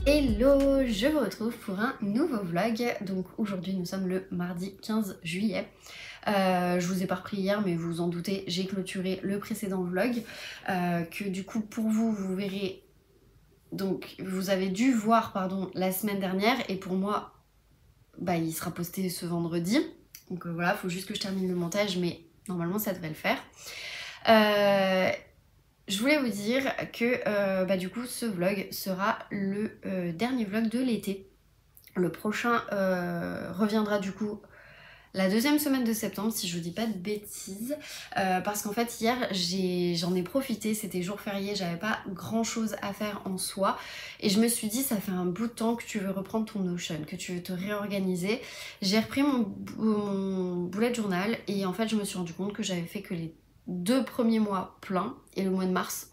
Hello, je vous retrouve pour un nouveau vlog. Donc aujourd'hui nous sommes le mardi 15 juillet. Je vous ai pas repris hier mais vous vous en doutez, j'ai clôturé le précédent vlog que du coup pour vous, vous verrez, donc vous avez dû voir pardon la semaine dernière et pour moi bah, il sera posté ce vendredi. Donc voilà, faut juste que je termine le montage mais normalement ça devrait le faire. Je voulais vous dire que du coup ce vlog sera le dernier vlog de l'été. Le prochain reviendra du coup la deuxième semaine de septembre si je vous dis pas de bêtises. Parce qu'en fait hier j'en ai profité, c'était jour férié, j'avais pas grand chose à faire en soi. Et je me suis dit ça fait un bout de temps que tu veux reprendre ton Notion, que tu veux te réorganiser. J'ai repris mon bullet journal et en fait je me suis rendu compte que j'avais fait que les 2 premiers mois pleins et le mois de mars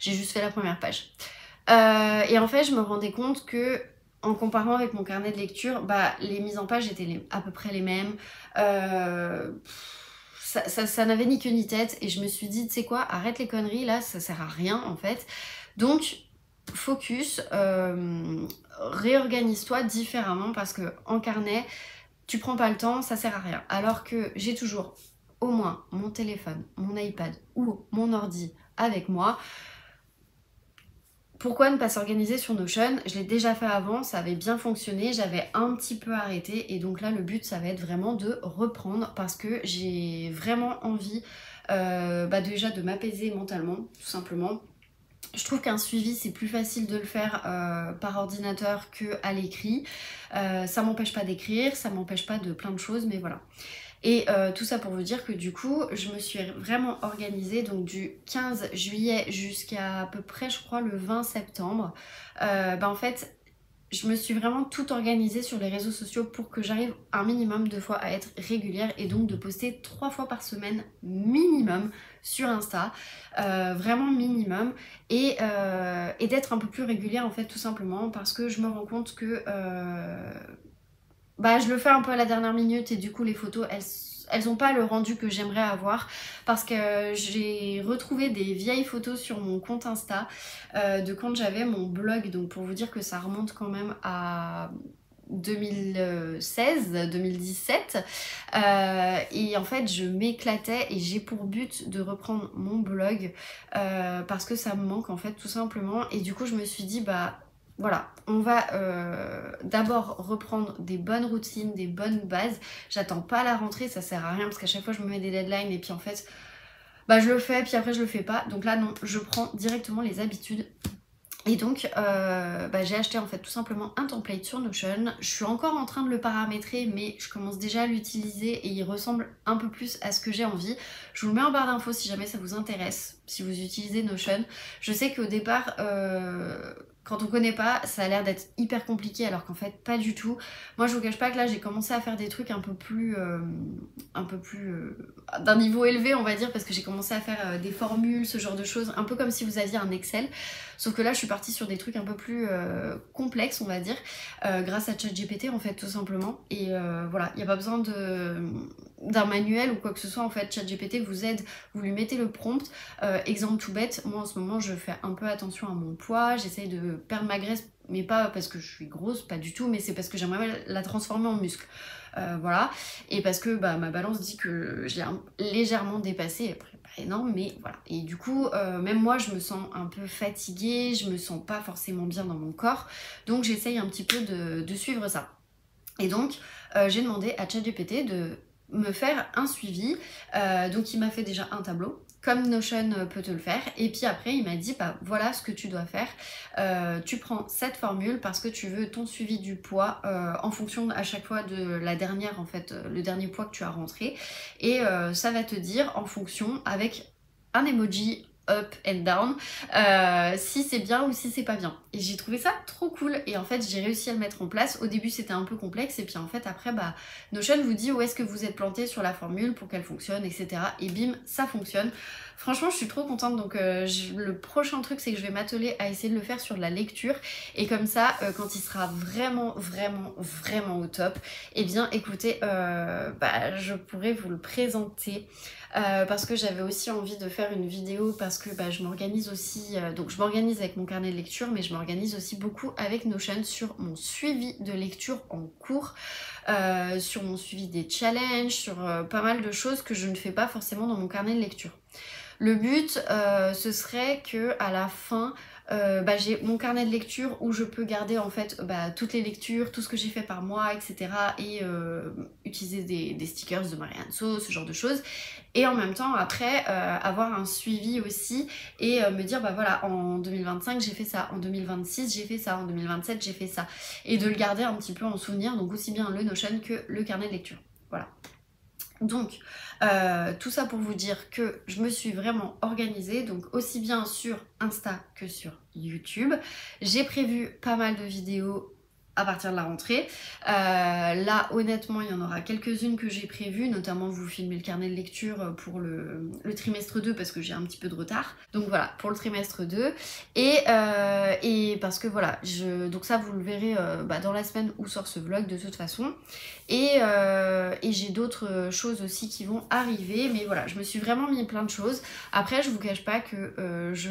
j'ai juste fait la première page et en fait je me rendais compte que en comparant avec mon carnet de lecture bah les mises en page étaient à peu près les mêmes, ça n'avait ni queue ni tête et je me suis dit tu sais quoi, arrête les conneries là, ça sert à rien en fait. Donc focus, réorganise-toi différemment parce que en carnet tu prends pas le temps, ça sert à rien. Alors que j'ai toujours au moins mon téléphone, mon iPad ou mon ordi avec moi. Pourquoi ne pas s'organiser sur Notion? Je l'ai déjà fait avant, ça avait bien fonctionné, j'avais un petit peu arrêté et donc là le but ça va être vraiment de reprendre parce que j'ai vraiment envie déjà de m'apaiser mentalement tout simplement. Je trouve qu'un suivi c'est plus facile de le faire par ordinateur qu'à l'écrit. Ça m'empêche pas d'écrire, ça m'empêche pas de plein de choses mais voilà. Et tout ça pour vous dire que du coup je me suis vraiment organisée donc du 15 juillet jusqu'à peu près je crois le 20 septembre. En fait je me suis vraiment tout organisée sur les réseaux sociaux pour que j'arrive un minimum de fois à être régulière et donc de poster 3 fois par semaine minimum sur Insta, vraiment minimum et d'être un peu plus régulière en fait tout simplement parce que je me rends compte que je le fais un peu à la dernière minute et du coup les photos elles ont pas le rendu que j'aimerais avoir parce que j'ai retrouvé des vieilles photos sur mon compte Insta de quand j'avais mon blog, donc pour vous dire que ça remonte quand même à 2016-2017 et en fait je m'éclatais et j'ai pour but de reprendre mon blog parce que ça me manque en fait tout simplement et du coup je me suis dit voilà, on va d'abord reprendre des bonnes routines, des bonnes bases. J'attends pas la rentrée, ça sert à rien parce qu'à chaque fois je me mets des deadlines et puis en fait je le fais puis après je le fais pas. Donc là non, je prends directement les habitudes. Et donc j'ai acheté en fait tout simplement un template sur Notion. Je suis encore en train de le paramétrer mais je commence déjà à l'utiliser et il ressemble un peu plus à ce que j'ai envie. Je vous le mets en barre d'infos si jamais ça vous intéresse, si vous utilisez Notion. Je sais qu'au départ quand on connaît pas, ça a l'air d'être hyper compliqué alors qu'en fait pas du tout. Moi je vous cache pas que là j'ai commencé à faire des trucs un peu plus d'un niveau élevé on va dire parce que j'ai commencé à faire des formules, ce genre de choses, un peu comme si vous aviez un Excel. Sauf que là je suis partie sur des trucs un peu plus complexes on va dire, grâce à ChatGPT en fait tout simplement. Et voilà, il n'y a pas besoin d'un manuel ou quoi que ce soit en fait. ChatGPT vous aide, vous lui mettez le prompt. Exemple tout bête, moi en ce moment je fais un peu attention à mon poids, j'essaye de perdre ma graisse mais pas parce que je suis grosse, pas du tout, mais c'est parce que j'aimerais la transformer en muscle. Voilà, et parce que ma balance dit que j'ai légèrement dépassé, après pas énorme mais voilà, et du coup même moi je me sens un peu fatiguée, je me sens pas forcément bien dans mon corps, donc j'essaye un petit peu de suivre ça. Et donc j'ai demandé à ChatGPT de me faire un suivi, donc il m'a fait déjà un tableau comme Notion peut te le faire et puis après il m'a dit voilà ce que tu dois faire, tu prends cette formule parce que tu veux ton suivi du poids en fonction à chaque fois de la dernière en fait, le dernier poids que tu as rentré et ça va te dire en fonction avec un emoji up and down si c'est bien ou si c'est pas bien. Et j'ai trouvé ça trop cool et en fait j'ai réussi à le mettre en place. Au début c'était un peu complexe et puis en fait après Notion vous dit où est-ce que vous êtes planté sur la formule pour qu'elle fonctionne, etc. Et bim, ça fonctionne. Franchement je suis trop contente, donc le prochain truc c'est que je vais m'atteler à essayer de le faire sur de la lecture et comme ça quand il sera vraiment au top, et bien écoutez je pourrai vous le présenter parce que j'avais aussi envie de faire une vidéo parce que je m'organise aussi, donc je m'organise avec mon carnet de lecture, mais je m'organise aussi beaucoup avec Notion sur mon suivi de lecture en cours, sur mon suivi des challenges, sur pas mal de choses que je ne fais pas forcément dans mon carnet de lecture. Le but, ce serait que à la fin, j'ai mon carnet de lecture où je peux garder en fait toutes les lectures, tout ce que j'ai fait par mois, etc. Et utiliser des stickers de Marianne So, ce genre de choses. Et en même temps, après, avoir un suivi aussi et me dire, voilà, en 2025 j'ai fait ça, en 2026 j'ai fait ça, en 2027 j'ai fait ça. Et de le garder un petit peu en souvenir, donc aussi bien le Notion que le carnet de lecture. Voilà. Donc, tout ça pour vous dire que je me suis vraiment organisée, donc aussi bien sur Insta que sur YouTube. J'ai prévu pas mal de vidéos à partir de la rentrée. Là, honnêtement, il y en aura quelques-unes que j'ai prévues, notamment vous filmer le carnet de lecture pour le trimestre 2 parce que j'ai un petit peu de retard. Donc voilà, pour le trimestre 2. Et parce que voilà, donc ça vous le verrez dans la semaine où sort ce vlog de toute façon. Et j'ai d'autres choses aussi qui vont arriver, mais voilà, je me suis vraiment mis plein de choses. Après, je vous cache pas que je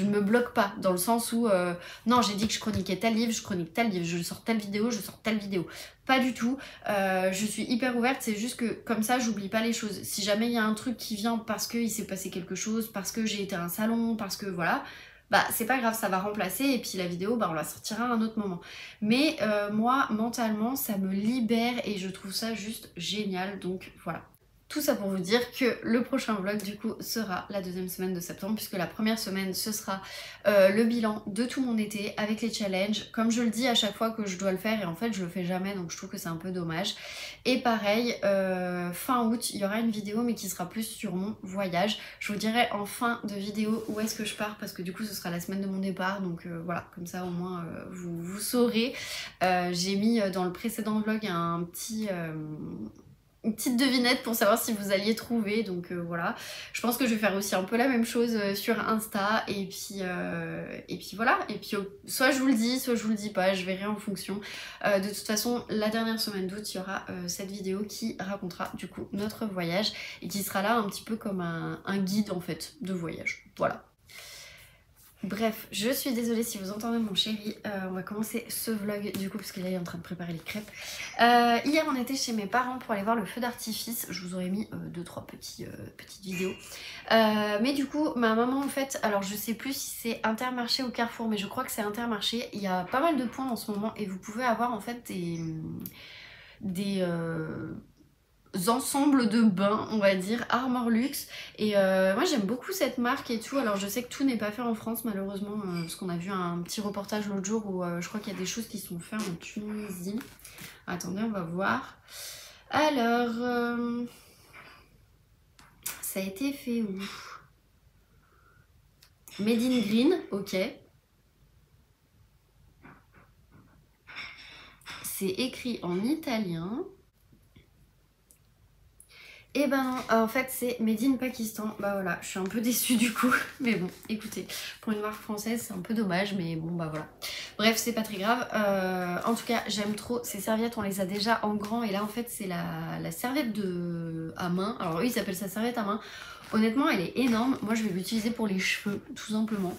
ne me bloque pas, dans le sens où non, j'ai dit que je chroniquais tel livre, je chronique tel livre, je sors telle vidéo, je sors telle vidéo. Pas du tout, je suis hyper ouverte, c'est juste que comme ça j'oublie pas les choses. Si jamais il y a un truc qui vient parce qu'il s'est passé quelque chose, parce que j'ai été à un salon, parce que voilà, c'est pas grave, ça va remplacer et puis la vidéo on la sortira à un autre moment. Mais moi mentalement ça me libère et je trouve ça juste génial, donc voilà. Tout ça pour vous dire que le prochain vlog du coup sera la deuxième semaine de septembre, puisque la première semaine ce sera le bilan de tout mon été avec les challenges, comme je le dis à chaque fois que je dois le faire et en fait je le fais jamais, donc je trouve que c'est un peu dommage. Et pareil, fin août il y aura une vidéo mais qui sera plus sur mon voyage. Je vous dirai en fin de vidéo où est-ce que je pars, parce que du coup ce sera la semaine de mon départ, donc voilà, comme ça au moins vous saurez. J'ai mis dans le précédent vlog une petite devinette pour savoir si vous alliez trouver, donc voilà. Je pense que je vais faire aussi un peu la même chose sur Insta, et puis voilà. Et puis soit je vous le dis, soit je vous le dis pas, je verrai en fonction. De toute façon, la dernière semaine d'août, il y aura cette vidéo qui racontera du coup notre voyage, et qui sera là un petit peu comme un guide en fait de voyage. Voilà. Bref, je suis désolée si vous entendez mon chéri, on va commencer ce vlog du coup parce qu'il est en train de préparer les crêpes. Hier on était chez mes parents pour aller voir le feu d'artifice, je vous aurais mis 2-3 petites vidéos. Mais du coup ma maman en fait, alors je sais plus si c'est Intermarché ou Carrefour, mais je crois que c'est Intermarché, il y a pas mal de points en ce moment et vous pouvez avoir en fait des ensembles de bains, on va dire, Armor Luxe, et moi j'aime beaucoup cette marque et tout. Alors je sais que tout n'est pas fait en France malheureusement, parce qu'on a vu un petit reportage l'autre jour où je crois qu'il y a des choses qui sont faites en Tunisie. Attendez, on va voir. Alors ça a été fait où? Made in Green, ok. C'est écrit en italien. Et ben non, en fait c'est Made in Pakistan. Bah voilà, je suis un peu déçue du coup. Mais bon, écoutez, pour une marque française c'est un peu dommage, mais bon bah voilà. Bref, c'est pas très grave. En tout cas, j'aime trop ces serviettes, on les a déjà en grand. Et là en fait c'est la serviette à main. Alors eux ils appellent ça serviette à main. Honnêtement elle est énorme, moi je vais l'utiliser pour les cheveux tout simplement.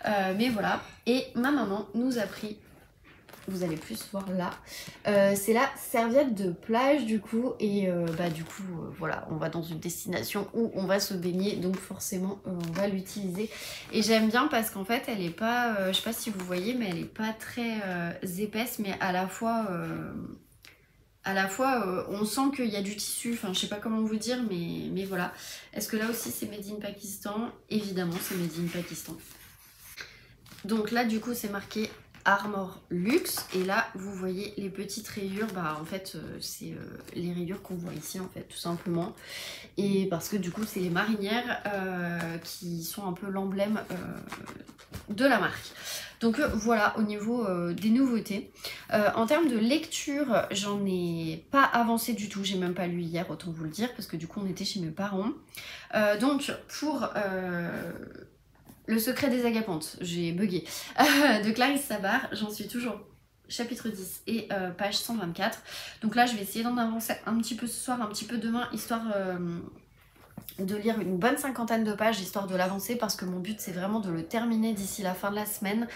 Mais voilà, et ma maman nous a pris, vous allez plus voir là, c'est la serviette de plage du coup, et voilà, on va dans une destination où on va se baigner, donc forcément on va l'utiliser. Et j'aime bien parce qu'en fait elle est pas, je sais pas si vous voyez, mais elle est pas très épaisse, mais à la fois on sent qu'il y a du tissu, enfin je sais pas comment vous dire, mais voilà. Est-ce que là aussi c'est Made in Pakistan? Évidemment c'est Made in Pakistan. Donc là du coup c'est marqué Armor Luxe, et là vous voyez les petites rayures, en fait c'est les rayures qu'on voit ici en fait tout simplement, et parce que du coup c'est les marinières qui sont un peu l'emblème de la marque. Donc voilà au niveau des nouveautés. En termes de lecture, j'en ai pas avancé du tout, j'ai même pas lu hier, autant vous le dire, parce que du coup on était chez mes parents. Donc pour Le secret des agapantes, j'ai bugué, de Clarisse Sabar, j'en suis toujours chapitre 10 et page 124. Donc là je vais essayer d'en avancer un petit peu ce soir, un petit peu demain, histoire de lire une bonne cinquantaine de pages, histoire de l'avancer, parce que mon but c'est vraiment de le terminer d'ici la fin de la semaine,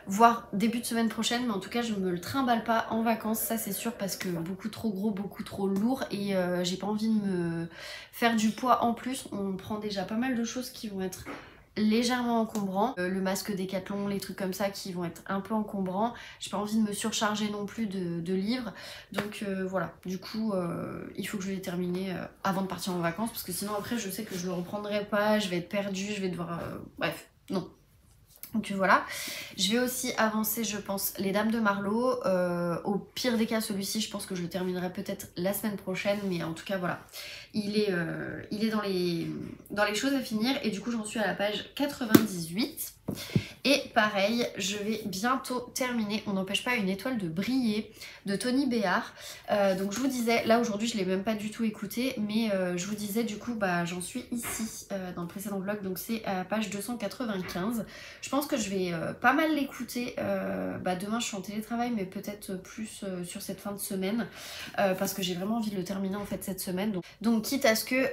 voire début de semaine prochaine, mais en tout cas je me le trimballe pas en vacances, ça c'est sûr, parce que beaucoup trop gros, beaucoup trop lourd, et j'ai pas envie de me faire du poids en plus. On prend déjà pas mal de choses qui vont être légèrement encombrants, le masque Décathlon, les trucs comme ça qui vont être un peu encombrants. J'ai pas envie de me surcharger non plus de livres, donc voilà, du coup il faut que je les termine avant de partir en vacances, parce que sinon après je sais que je le reprendrai pas, je vais être perdue, je vais devoir... bref, non. Donc voilà, je vais aussi avancer je pense les Dames de Marlowe, au pire des cas celui-ci je pense que je le terminerai peut-être la semaine prochaine, mais en tout cas voilà, il est dans les choses à finir, et du coup j'en suis à la page 98. Et pareil, je vais bientôt terminer On n'empêche pas une étoile de briller de Tony Béard. Donc je vous disais, là aujourd'hui je l'ai même pas du tout écouté, mais je vous disais du coup bah j'en suis ici dans le précédent vlog, donc c'est à la page 295. Je pense que je vais pas mal l'écouter. Demain je suis en télétravail, mais peut-être plus sur cette fin de semaine, parce que j'ai vraiment envie de le terminer en fait cette semaine. Donc quitte à ce que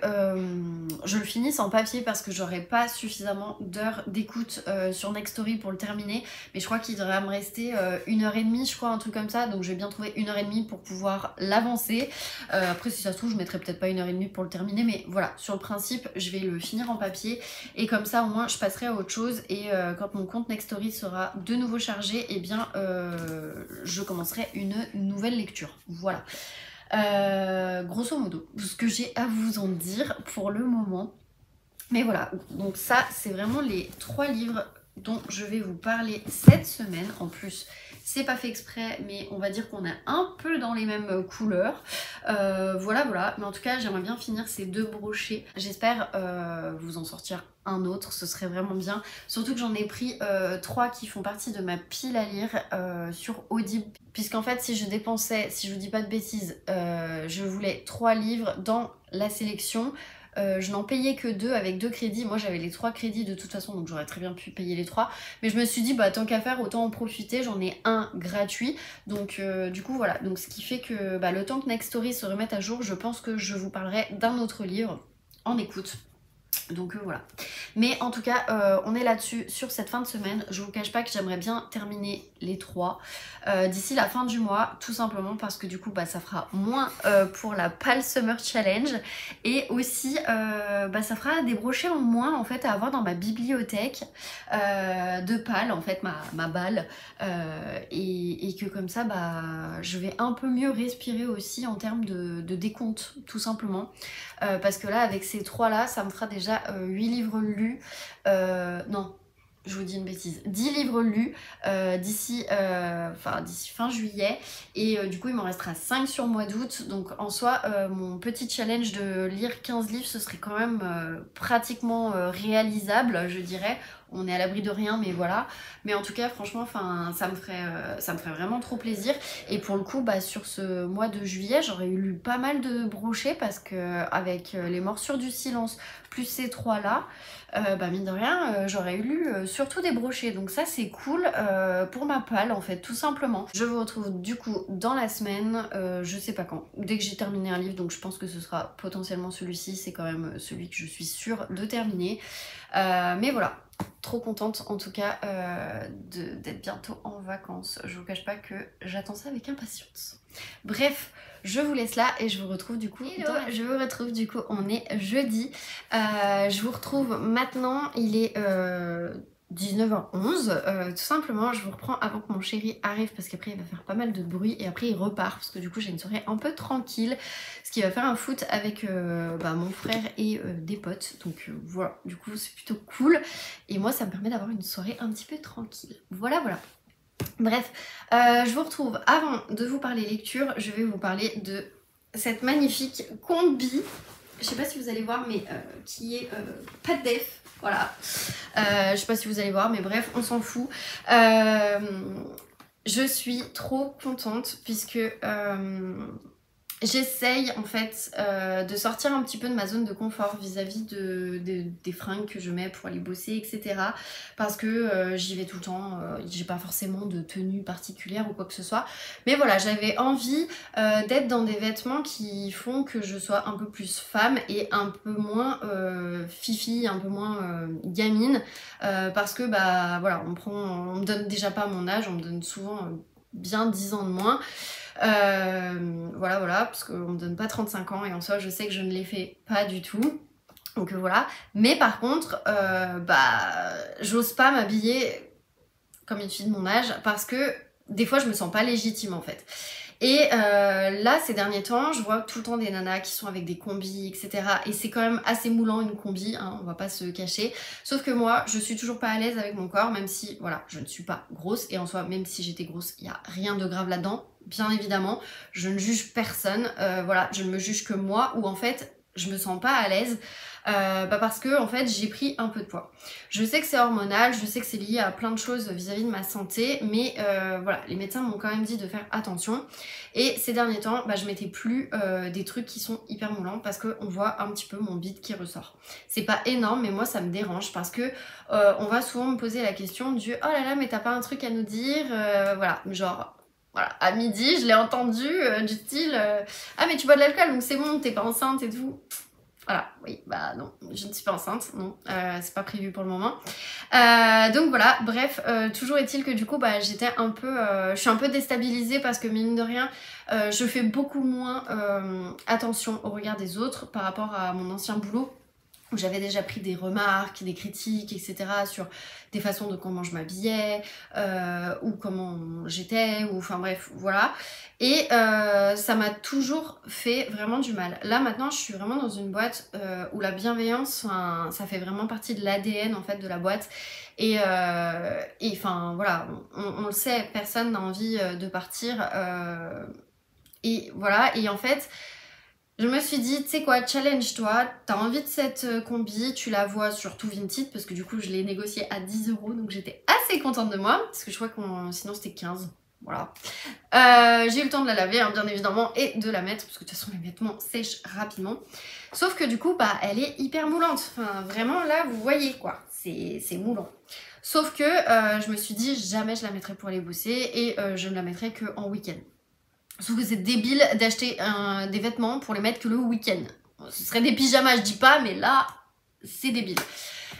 je le finisse en papier, parce que j'aurai pas suffisamment d'heures d'écoute sur Nextory pour le terminer, mais je crois qu'il devrait me rester 1h30, je crois, un truc comme ça, donc je vais bien trouver 1h30 pour pouvoir l'avancer. Après si ça se trouve je mettrai peut-être pas 1h30 pour le terminer, mais voilà, sur le principe je vais le finir en papier, et comme ça au moins je passerai à autre chose, et quand mon compte Nextory sera de nouveau chargé, et eh bien je commencerai une nouvelle lecture. Voilà, grosso modo ce que j'ai à vous en dire pour le moment. Mais voilà, donc ça c'est vraiment les 3 livres dont je vais vous parler cette semaine. En plus c'est pas fait exprès, mais on va dire qu'on est un peu dans les mêmes couleurs. Voilà, mais en tout cas j'aimerais bien finir ces 2 brochets. J'espère vous en sortir un autre, ce serait vraiment bien. Surtout que j'en ai pris 3 qui font partie de ma pile à lire sur Audible. Puisqu'en fait si je dépensais, si je vous dis pas de bêtises, je voulais 3 livres dans la sélection. Je n'en payais que 2 avec 2 crédits. Moi j'avais les 3 crédits de toute façon, donc j'aurais très bien pu payer les 3. Mais je me suis dit bah tant qu'à faire autant en profiter, j'en ai un gratuit. Donc du coup voilà, donc ce qui fait que le temps que Nextory se remette à jour, je pense que je vous parlerai d'un autre livre en écoute. Donc voilà. Mais en tout cas on est là-dessus sur cette fin de semaine. Je vous cache pas que j'aimerais bien terminer les 3 d'ici la fin du mois, tout simplement parce que du coup ça fera moins pour la PAL Summer Challenge, et aussi ça fera des brochets en moins en fait à avoir dans ma bibliothèque de PAL, en fait ma balle, et que comme ça je vais un peu mieux respirer aussi en termes de décompte, tout simplement, parce que là avec ces 3 là ça me fera déjà 8 livres lus, non je vous dis une bêtise, 10 livres lus d'ici fin juillet, et du coup il m'en restera 5 sur le mois d'août, donc en soi mon petit challenge de lire 15 livres ce serait quand même pratiquement réalisable, je dirais. On est à l'abri de rien, mais voilà. Mais en tout cas, franchement, ça me ferait vraiment trop plaisir. Et pour le coup, sur ce mois de juillet, j'aurais eu lu pas mal de brochets, parce que avec les Morsures du silence plus ces 3 là, mine de rien, j'aurais lu surtout des brochets. Donc ça, c'est cool pour ma palle, en fait, tout simplement. Je vous retrouve du coup dans la semaine, je sais pas quand, dès que j'ai terminé un livre. Donc je pense que ce sera potentiellement celui-ci. C'est quand même celui que je suis sûre de terminer. Mais voilà. Trop contente en tout cas d'être bientôt en vacances. Je vous cache pas que j'attends ça avec impatience. Bref, je vous laisse là et je vous retrouve du coup. Je vous retrouve du coup, on est jeudi. Je vous retrouve maintenant, il est 19h11, tout simplement. Je vous reprends avant que mon chéri arrive, parce qu'après il va faire pas mal de bruit et après il repart, parce que du coup j'ai une soirée un peu tranquille, ce qui va faire un foot avec mon frère et des potes, donc voilà, du coup c'est plutôt cool, et moi ça me permet d'avoir une soirée un petit peu tranquille. Voilà. Bref, je vous retrouve. Avant de vous parler lecture, je vais vous parler de cette magnifique combi, je sais pas si vous allez voir, mais qui est pas de def. Voilà, je sais pas si vous allez voir, mais bref, on s'en fout. Je suis trop contente, puisque j'essaye en fait de sortir un petit peu de ma zone de confort vis-à-vis des fringues que je mets pour aller bosser, etc. Parce que j'y vais tout le temps, j'ai pas forcément de tenue particulière ou quoi que ce soit. Mais voilà, j'avais envie d'être dans des vêtements qui font que je sois un peu plus femme et un peu moins fifi, un peu moins gamine. Parce que bah voilà, on me donne déjà pas mon âge, on me donne souvent bien 10 ans de moins. Voilà, parce qu'on me donne pas 35 ans et en soi je sais que je ne les fais pas du tout. Donc voilà. Mais par contre, bah j'ose pas m'habiller comme une fille de mon âge parce que des fois je me sens pas légitime en fait. Et là ces derniers temps je vois tout le temps des nanas qui sont avec des combis etc. Et c'est quand même assez moulant une combi, hein, on va pas se cacher. Sauf que moi je suis toujours pas à l'aise avec mon corps, même si voilà je ne suis pas grosse. Et en soi même si j'étais grosse il y a rien de grave là-dedans. Bien évidemment, je ne juge personne, voilà, je ne me juge que moi, où en fait, je me sens pas à l'aise, parce que en fait, j'ai pris un peu de poids. Je sais que c'est hormonal, je sais que c'est lié à plein de choses vis-à-vis de ma santé, mais voilà, les médecins m'ont quand même dit de faire attention. Et ces derniers temps, bah, je mettais plus des trucs qui sont hyper moulants, parce qu'on voit un petit peu mon bide qui ressort. C'est pas énorme, mais moi, ça me dérange, parce que on va souvent me poser la question du « Oh là là, mais t'as pas un truc à nous dire ?» Voilà, genre... Voilà, à midi, je l'ai entendu du style ah mais tu bois de l'alcool donc c'est bon, t'es pas enceinte et tout. Voilà, oui, bah non, je ne suis pas enceinte, non, c'est pas prévu pour le moment. Donc voilà, bref, toujours est-il que du coup, bah j'étais un peu, je suis un peu déstabilisée parce que mine de rien, je fais beaucoup moins attention au regard des autres par rapport à mon ancien boulot, où j'avais déjà pris des remarques, des critiques, etc. sur des façons de comment je m'habillais, ou comment j'étais, ou enfin bref, voilà. Et ça m'a toujours fait vraiment du mal. Là maintenant, je suis vraiment dans une boîte où la bienveillance, ça fait vraiment partie de l'ADN en fait de la boîte. Et enfin voilà, on le sait, personne n'a envie de partir. Et voilà, et en fait... Je me suis dit, tu sais quoi, challenge-toi, t'as envie de cette combi, tu la vois sur Tout Vinted, parce que du coup je l'ai négociée à 10 €, donc j'étais assez contente de moi, parce que je crois que sinon c'était 15, voilà. J'ai eu le temps de la laver, hein, bien évidemment, et de la mettre, parce que de toute façon les vêtements sèchent rapidement. Sauf que du coup, bah, elle est hyper moulante, enfin vraiment là, vous voyez quoi, c'est moulant. Sauf que je me suis dit, jamais je la mettrai pour aller bosser, et je ne la mettrai qu'en week-end. Sauf que c'est débile d'acheter des vêtements pour les mettre que le week-end. Ce serait des pyjamas, je dis pas, mais là, c'est débile.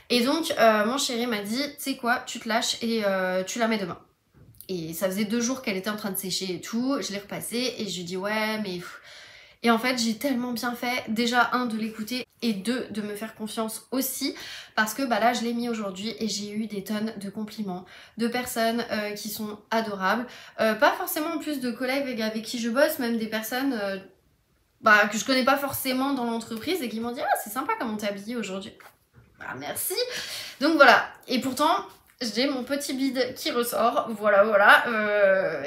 Et donc, mon chéri m'a dit, tu sais quoi, tu te lâches et tu la mets demain. Et ça faisait 2 jours qu'elle était en train de sécher et tout. Je l'ai repassée et je lui ai dit, ouais, mais... Et en fait, j'ai tellement bien fait, déjà, un, de l'écouter, et deux, de me faire confiance aussi, parce que bah là, je l'ai mis aujourd'hui et j'ai eu des tonnes de compliments, de personnes qui sont adorables, pas forcément en plus de collègues avec qui je bosse, même des personnes bah, que je connais pas forcément dans l'entreprise et qui m'ont dit « Ah, c'est sympa comment t'es habillée aujourd'hui. » Bah merci. Donc voilà, et pourtant... J'ai mon petit bide qui ressort, voilà.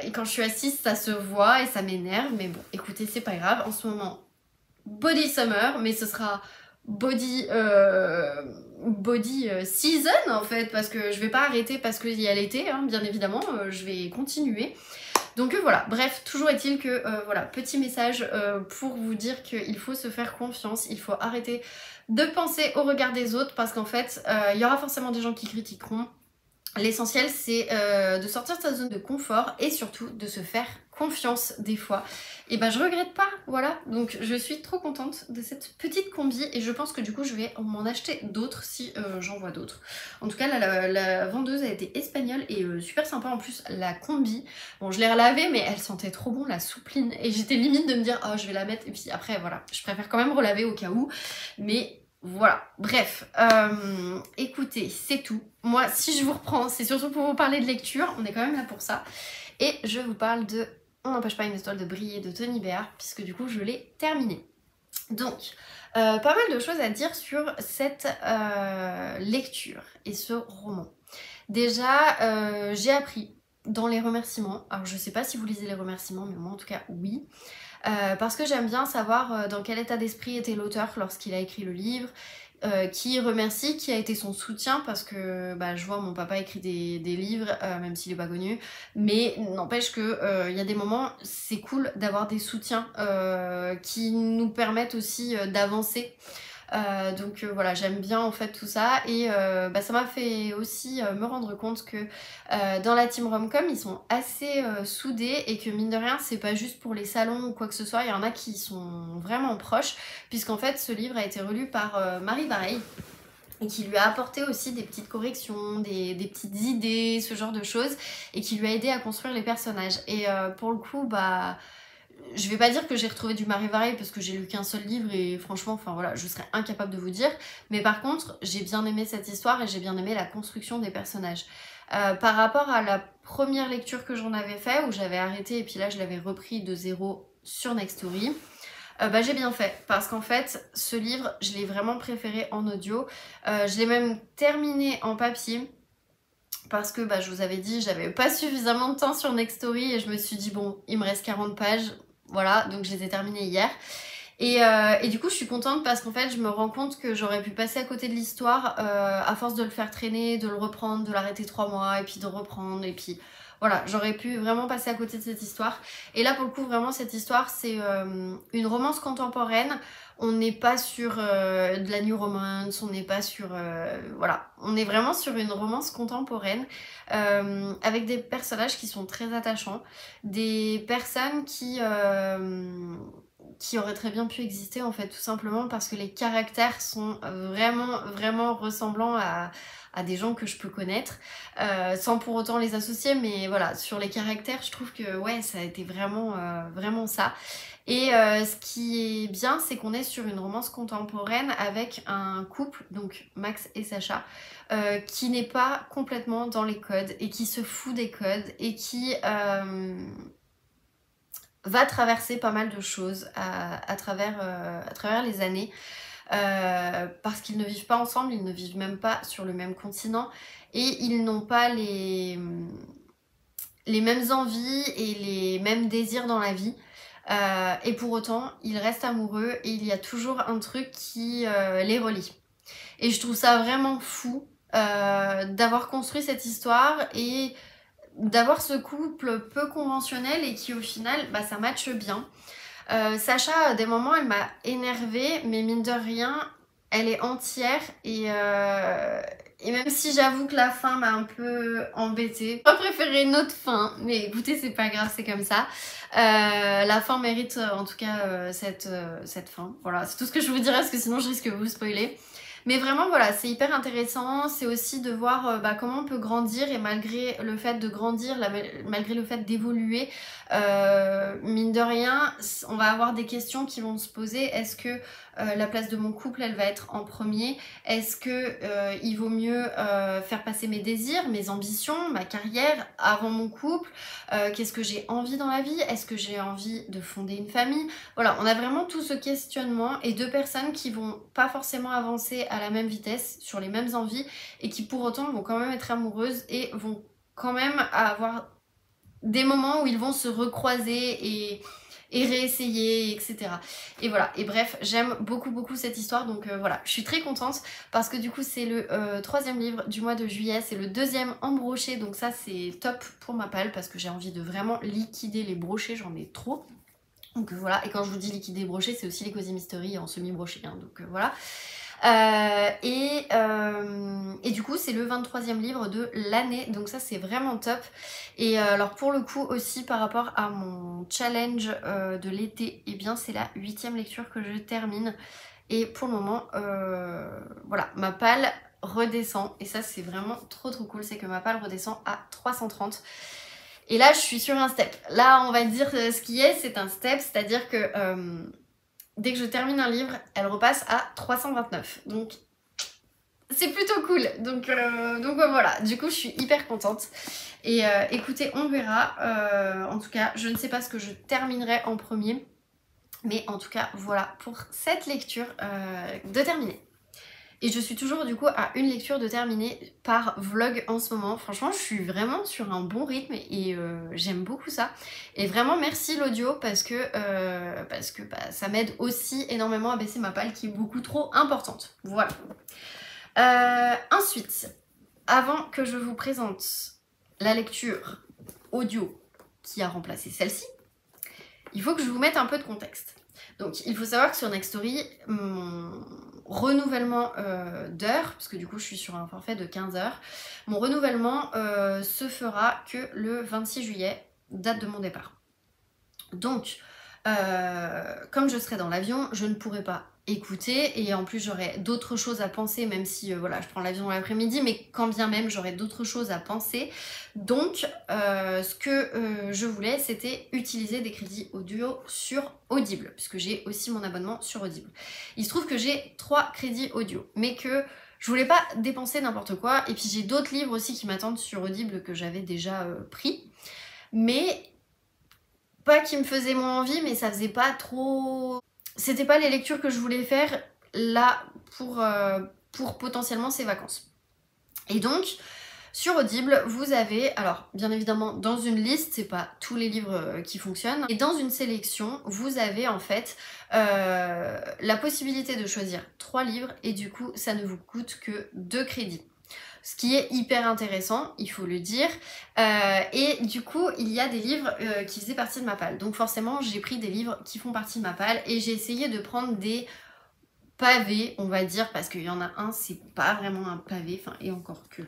Et quand je suis assise, ça se voit et ça m'énerve. Mais bon, écoutez, c'est pas grave. En ce moment, body summer, mais ce sera body season en fait. Parce que je vais pas arrêter parce qu'il y a l'été, hein, bien évidemment. Je vais continuer. Donc voilà, bref, toujours est-il que, voilà, petit message pour vous dire qu'il faut se faire confiance. Il faut arrêter de penser au regard des autres parce qu'en fait, il y aura forcément des gens qui critiqueront. L'essentiel c'est de sortir de sa zone de confort et surtout de se faire confiance des fois. Et ben je regrette pas, voilà. Donc je suis trop contente de cette petite combi et je pense que du coup je vais m'en acheter d'autres si j'en vois d'autres. En tout cas la vendeuse a été espagnole et super sympa en plus la combi. Bon je l'ai relavée mais elle sentait trop bon la soupline et j'étais limite de me dire oh je vais la mettre et puis après voilà. Je préfère quand même relaver au cas où mais... Voilà, bref, écoutez, c'est tout. Moi, si je vous reprends, c'est surtout pour vous parler de lecture, on est quand même là pour ça. Et je vous parle de On n'empêche pas une étoile de briller de Tony Béard, puisque du coup, je l'ai terminé. Donc, pas mal de choses à dire sur cette lecture et ce roman. Déjà, j'ai appris dans les remerciements, alors je sais pas si vous lisez les remerciements, mais moi en tout cas, oui. Parce que j'aime bien savoir dans quel état d'esprit était l'auteur lorsqu'il a écrit le livre qui remercie, qui a été son soutien parce que bah, je vois mon papa écrit des livres, même s'il est pas connu, mais n'empêche que y a des moments, c'est cool d'avoir des soutiens qui nous permettent aussi d'avancer. Donc voilà, j'aime bien en fait tout ça et bah, ça m'a fait aussi me rendre compte que dans la team Romcom ils sont assez soudés et que mine de rien c'est pas juste pour les salons ou quoi que ce soit, il y en a qui sont vraiment proches puisqu'en fait ce livre a été relu par Marie Vareille et qui lui a apporté aussi des petites corrections, des petites idées, ce genre de choses et qui lui a aidé à construire les personnages et pour le coup bah je vais pas dire que j'ai retrouvé du Marie Vareille parce que j'ai lu qu'un seul livre et franchement, enfin voilà, je serais incapable de vous dire. Mais par contre, j'ai bien aimé cette histoire et j'ai bien aimé la construction des personnages. Par rapport à la première lecture que j'en avais fait, où j'avais arrêté et puis là je l'avais repris de zéro sur Nextory, bah j'ai bien fait parce qu'en fait ce livre je l'ai vraiment préféré en audio. Je l'ai même terminé en papier. Parce que bah, je vous avais dit, j'avais pas suffisamment de temps sur Nextory et je me suis dit bon, il me reste 40 pages, voilà, donc je les ai terminées hier. Et du coup je suis contente parce qu'en fait je me rends compte que j'aurais pu passer à côté de l'histoire à force de le faire traîner, de le reprendre, de l'arrêter 3 mois et puis de reprendre et puis voilà, j'aurais pu vraiment passer à côté de cette histoire. Et là pour le coup vraiment cette histoire c'est une romance contemporaine. On n'est pas sur de la new romance, on n'est pas sur... voilà, on est vraiment sur une romance contemporaine avec des personnages qui sont très attachants, des personnes qui auraient très bien pu exister en fait, tout simplement parce que les caractères sont vraiment ressemblants à des gens que je peux connaître, sans pour autant les associer, mais voilà, sur les caractères, je trouve que ouais, ça a été vraiment ça. Et ce qui est bien, c'est qu'on est sur une romance contemporaine avec un couple, donc Max et Sacha, qui n'est pas complètement dans les codes et qui se fout des codes et qui va traverser pas mal de choses à travers les années. Parce qu'ils ne vivent pas ensemble, ils ne vivent même pas sur le même continent et ils n'ont pas les mêmes envies et les mêmes désirs dans la vie. Et pour autant, ils restent amoureux et il y a toujours un truc qui les relie. Et je trouve ça vraiment fou d'avoir construit cette histoire et d'avoir ce couple peu conventionnel et qui au final, bah, ça matche bien. Sacha, à des moments, elle m'a énervée, mais mine de rien, elle est entière et même si j'avoue que la fin m'a un peu embêtée, j'aurais préféré une autre fin, mais écoutez, c'est pas grave, c'est comme ça. La fin mérite en tout cas cette fin. Voilà, c'est tout ce que je vous dirais parce que sinon je risque de vous spoiler. Mais vraiment voilà, c'est hyper intéressant, c'est aussi de voir bah, comment on peut grandir et malgré le fait de grandir, malgré le fait d'évoluer, mine de rien, on va avoir des questions qui vont se poser. Est-ce que la place de mon couple elle va être en premier? Est-ce que il vaut mieux faire passer mes désirs, mes ambitions, ma carrière avant mon couple? Qu'est-ce que j'ai envie dans la vie? Est-ce que j'ai envie de fonder une famille? Voilà, on a vraiment tout ce questionnement et deux personnes qui vont pas forcément avancer à la même vitesse, sur les mêmes envies et qui pour autant vont quand même être amoureuses et vont quand même avoir des moments où ils vont se recroiser et réessayer, etc. Et voilà, et bref, j'aime beaucoup cette histoire, donc voilà, je suis très contente parce que du coup c'est le troisième livre du mois de juillet, c'est le deuxième en brochet, donc ça c'est top pour ma palle parce que j'ai envie de vraiment liquider les brochets, j'en ai trop. Donc voilà, et quand je vous dis liquider brochets, c'est aussi les Cozy Mystery en semi-brochet, hein, donc voilà. Et du coup c'est le 23e livre de l'année, donc ça c'est vraiment top. Et alors pour le coup aussi par rapport à mon challenge de l'été, et bien c'est la 8e lecture que je termine et pour le moment voilà, ma palle redescend et ça c'est vraiment trop cool, c'est que ma palle redescend à 330. Et là je suis sur un step, là on va dire ce qui est, c'est un step, c'est à dire que dès que je termine un livre, elle repasse à 329. Donc c'est plutôt cool. Donc voilà, du coup je suis hyper contente. Et écoutez, on verra. En tout cas, je ne sais pas ce que je terminerai en premier. Mais en tout cas, voilà pour cette lecture de terminer. Et je suis toujours du coup à une lecture de terminer par vlog en ce moment. Franchement, je suis vraiment sur un bon rythme et j'aime beaucoup ça. Et vraiment merci l'audio parce que bah, ça m'aide aussi énormément à baisser ma palle qui est beaucoup trop importante. Voilà. Ensuite, avant que je vous présente la lecture audio qui a remplacé celle-ci, il faut que je vous mette un peu de contexte. Donc il faut savoir que sur Nextory, mon renouvellement d'heures, parce que du coup je suis sur un forfait de 15 heures, mon renouvellement se fera que le 26 juillet, date de mon départ. Donc, comme je serai dans l'avion, je ne pourrai pas écouter et en plus j'aurai d'autres choses à penser, même si voilà, je prends l'avion l'après-midi, mais quand bien même j'aurai d'autres choses à penser. Donc ce que je voulais, c'était utiliser des crédits audio sur Audible, puisque j'ai aussi mon abonnement sur Audible. Il se trouve que j'ai 3 crédits audio, mais que je voulais pas dépenser n'importe quoi, et puis j'ai d'autres livres aussi qui m'attendent sur Audible que j'avais déjà pris, mais pas qui me faisaient moins envie, mais ça faisait pas trop... C'était pas les lectures que je voulais faire là pour potentiellement ces vacances. Et donc, sur Audible, vous avez, alors bien évidemment dans une liste, c'est pas tous les livres qui fonctionnent, et dans une sélection, vous avez en fait la possibilité de choisir 3 livres et du coup ça ne vous coûte que 2 crédits. Ce qui est hyper intéressant, il faut le dire. Et du coup, il y a des livres qui faisaient partie de ma palle. Donc forcément, j'ai pris des livres qui font partie de ma palle et j'ai essayé de prendre des pavés, on va dire, parce qu'il y en a un, c'est pas vraiment un pavé, enfin, et encore que...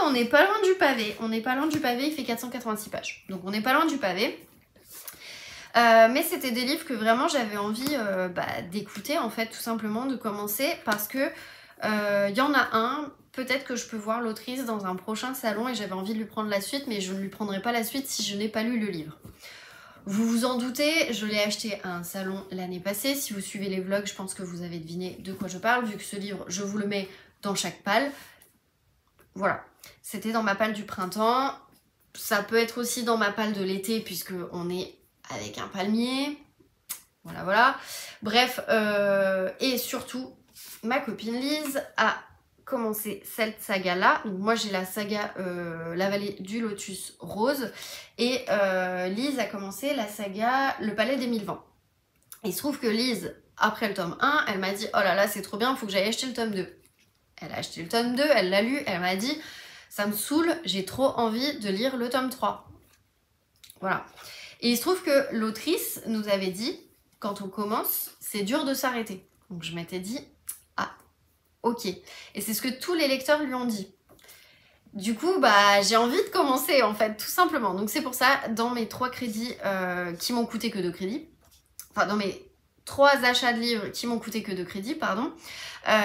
on n'est pas loin du pavé, on n'est pas loin du pavé, il fait 486 pages. Donc on n'est pas loin du pavé. Mais c'était des livres que vraiment j'avais envie d'écouter en fait, tout simplement, de commencer parce que y en a un, peut-être que je peux voir l'autrice dans un prochain salon et j'avais envie de lui prendre la suite, mais je ne lui prendrai pas la suite si je n'ai pas lu le livre. Vous vous en doutez, je l'ai acheté à un salon l'année passée. Si vous suivez les vlogs, je pense que vous avez deviné de quoi je parle, vu que ce livre, je vous le mets dans chaque palle. Voilà, c'était dans ma palle du printemps. Ça peut être aussi dans ma palle de l'été, puisque on est avec un palmier, voilà. Bref, et surtout, ma copine Lise a commencé cette saga-là. Moi, j'ai la saga La Vallée du Lotus Rose, et Lise a commencé la saga Le Palais des Mille Vents. Il se trouve que Lise, après le tome 1, elle m'a dit « Oh là là, c'est trop bien, faut que j'aille acheter le tome 2 ». Elle a acheté le tome 2, elle l'a lu, elle m'a dit « Ça me saoule, j'ai trop envie de lire le tome 3 ». Voilà. Et il se trouve que l'autrice nous avait dit, quand on commence, c'est dur de s'arrêter. Donc je m'étais dit, ah, ok. Et c'est ce que tous les lecteurs lui ont dit. Du coup, bah, j'ai envie de commencer, en fait, tout simplement. Donc c'est pour ça, dans mes 3 crédits qui m'ont coûté que 2 crédits, enfin, dans mes 3 achats de livres qui m'ont coûté que 2 crédits, pardon,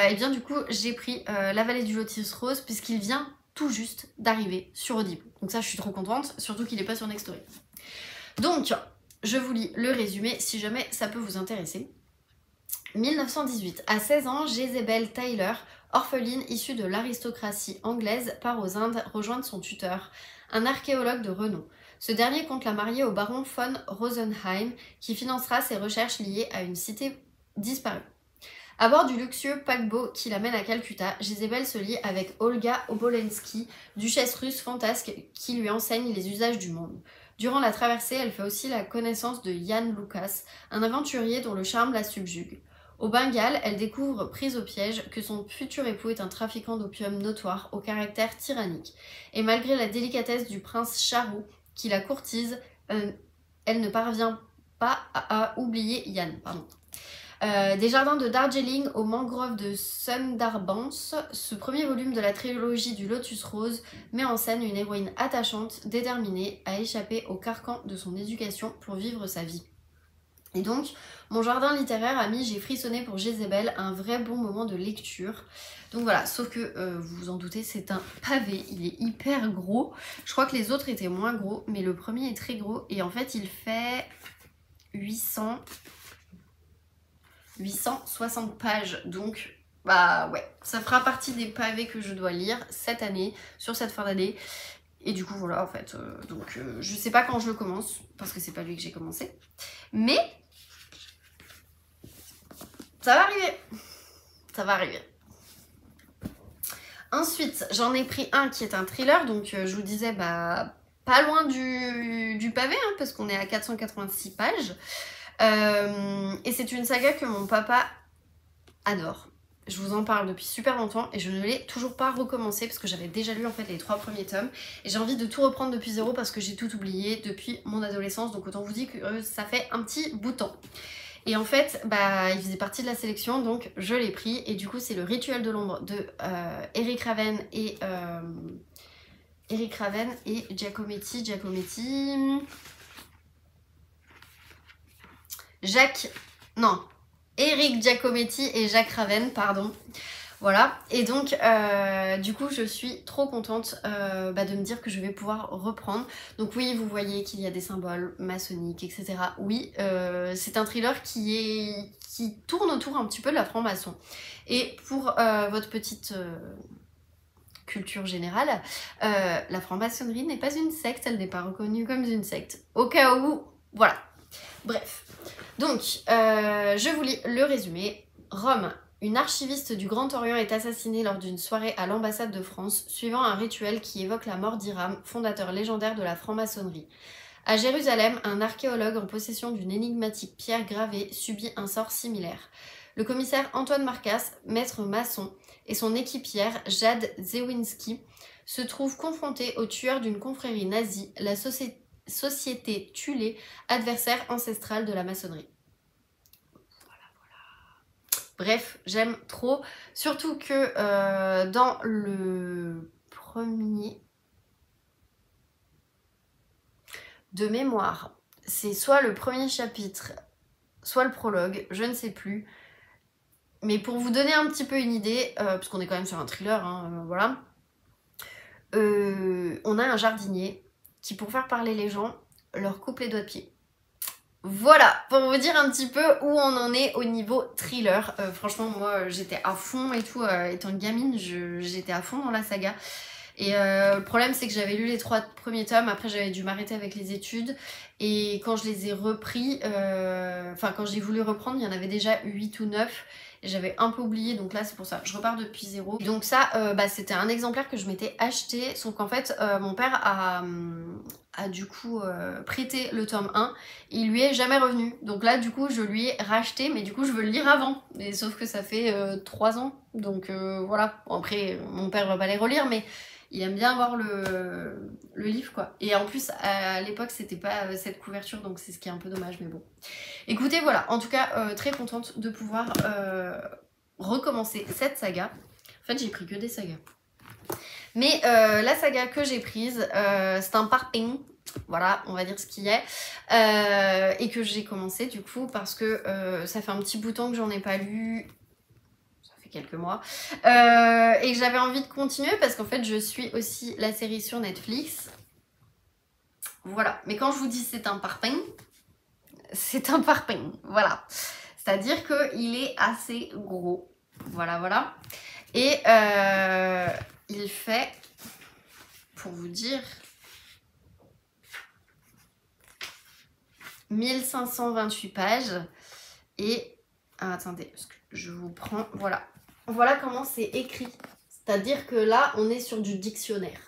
et bien du coup, j'ai pris La Vallée du Lotus Rose, puisqu'il vient tout juste d'arriver sur Audible. Donc ça, je suis trop contente, surtout qu'il n'est pas sur Nextory. Donc, je vous lis le résumé si jamais ça peut vous intéresser. 1918. À 16 ans, Jezebel Taylor, orpheline issue de l'aristocratie anglaise, part aux Indes rejoindre son tuteur, un archéologue de renom. Ce dernier compte la marier au baron von Rosenheim, qui financera ses recherches liées à une cité disparue. À bord du luxueux paquebot qui l'amène à Calcutta, Jezebel se lie avec Olga Obolensky, duchesse russe fantasque qui lui enseigne les usages du monde. Durant la traversée, elle fait aussi la connaissance de Jan Lucas, un aventurier dont le charme la subjugue. Au Bengale, elle découvre, prise au piège, que son futur époux est un trafiquant d'opium notoire au caractère tyrannique. Et malgré la délicatesse du prince Charu, qui la courtise, elle ne parvient pas à oublier Jan. Des jardins de Darjeeling aux mangroves de Sundarbans, ce premier volume de la trilogie du Lotus Rose met en scène une héroïne attachante, déterminée à échapper au carcan de son éducation pour vivre sa vie. Et donc, mon jardin littéraire a mis J'ai frissonné pour Jezebel, un vrai bon moment de lecture. Donc voilà, sauf que, vous vous en doutez, c'est un pavé, il est hyper gros. Je crois que les autres étaient moins gros, mais le premier est très gros. Et en fait, il fait 860 pages, donc bah ouais, ça fera partie des pavés que je dois lire cette année, sur cette fin d'année. Et du coup voilà en fait, je sais pas quand je le commence, parce que c'est pas lui que j'ai commencé, mais Ça va arriver. Ça va arriver. Ensuite, j'en ai pris un qui est un thriller, donc je vous disais, bah, pas loin du pavé, hein, parce qu'on est à 486 pages. Et c'est une saga que mon papa adore. Je vous en parle depuis super longtemps et je ne l'ai toujours pas recommencé parce que j'avais déjà lu en fait les 3 premiers tomes et j'ai envie de tout reprendre depuis zéro parce que j'ai tout oublié depuis mon adolescence, donc autant vous dire que ça fait un petit bout de temps. Et en fait, bah, il faisait partie de la sélection, donc je l'ai pris et du coup c'est le Rituel de l'ombre de Eric Raven et Giacometti, Eric Giacometti et Jacques Raven, pardon. Voilà, et donc du coup je suis trop contente de me dire que je vais pouvoir reprendre. Donc oui, vous voyez qu'il y a des symboles maçonniques, etc. Oui, c'est un thriller qui tourne autour un petit peu de la franc-maçon. Et pour votre petite culture générale, la franc-maçonnerie n'est pas une secte, elle n'est pas reconnue comme une secte. Au cas où, voilà. Bref, donc je vous lis le résumé. Rome. Une archiviste du Grand Orient est assassinée lors d'une soirée à l'ambassade de France, suivant un rituel qui évoque la mort d'Hiram, fondateur légendaire de la franc-maçonnerie. À Jérusalem, un archéologue en possession d'une énigmatique pierre gravée subit un sort similaire. Le commissaire Antoine Marcas, maître maçon, et son équipière Jade Zewinski se trouvent confrontés aux tueurs d'une confrérie nazie, la société Thulé, adversaire ancestral de la maçonnerie. Bref, j'aime trop. Surtout que dans le premier de mémoire, c'est soit le premier chapitre, soit le prologue, je ne sais plus. Mais pour vous donner un petit peu une idée, parce qu'on est quand même sur un thriller, hein, voilà. On a un jardinier qui, pour faire parler les gens, leur coupe les doigts de pied. Voilà, pour vous dire un petit peu où on en est au niveau thriller. Franchement, moi, j'étais à fond et tout. Étant gamine, j'étais à fond dans la saga. Et le problème, c'est que j'avais lu les 3 premiers tomes. Après, j'avais dû m'arrêter avec les études. Et quand je les ai repris, quand j'ai voulu reprendre, il y en avait déjà 8 ou 9. Et j'avais un peu oublié, donc là c'est pour ça, je repars depuis zéro. Donc ça, c'était un exemplaire que je m'étais acheté, sauf qu'en fait, mon père a du coup prêté le tome 1, il lui est jamais revenu. Donc là, du coup, je lui ai racheté, mais du coup, je veux le lire avant. Mais sauf que ça fait 3 ans, donc voilà. Bon, après, mon père va pas les relire, mais il aime bien avoir le livre, quoi. Et en plus, à l'époque, c'était pas cette couverture, donc c'est ce qui est un peu dommage, mais bon. Écoutez, voilà, en tout cas, très contente de pouvoir recommencer cette saga. En fait, j'ai pris que des sagas. Mais la saga que j'ai prise, c'est un parpaing, voilà, on va dire ce qu'il y a, et que j'ai commencé du coup parce que ça fait un petit bout de temps que j'en ai pas lu, ça fait quelques mois, et que j'avais envie de continuer parce qu'en fait je suis aussi la série sur Netflix. Voilà, mais quand je vous dis c'est un parpaing, voilà. C'est-à-dire qu'il est assez gros, voilà. Et il fait, pour vous dire, 1528 pages. Et, attendez, parce que je vous prends, voilà. Voilà comment c'est écrit. C'est-à-dire que là, on est sur du dictionnaire.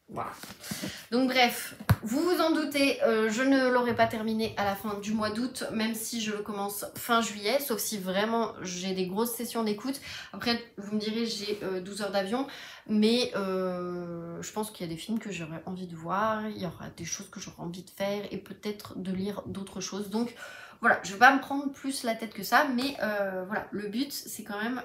Voilà. Donc bref, vous vous en doutez, je ne l'aurai pas terminé à la fin du mois d'août, même si je le commence fin juillet, sauf si vraiment j'ai des grosses sessions d'écoute. Après, vous me direz, j'ai 12 heures d'avion, mais je pense qu'il y a des films que j'aurais envie de voir, il y aura des choses que j'aurais envie de faire et peut-être de lire d'autres choses. Donc voilà, je vais pas me prendre plus la tête que ça, mais voilà, le but c'est quand même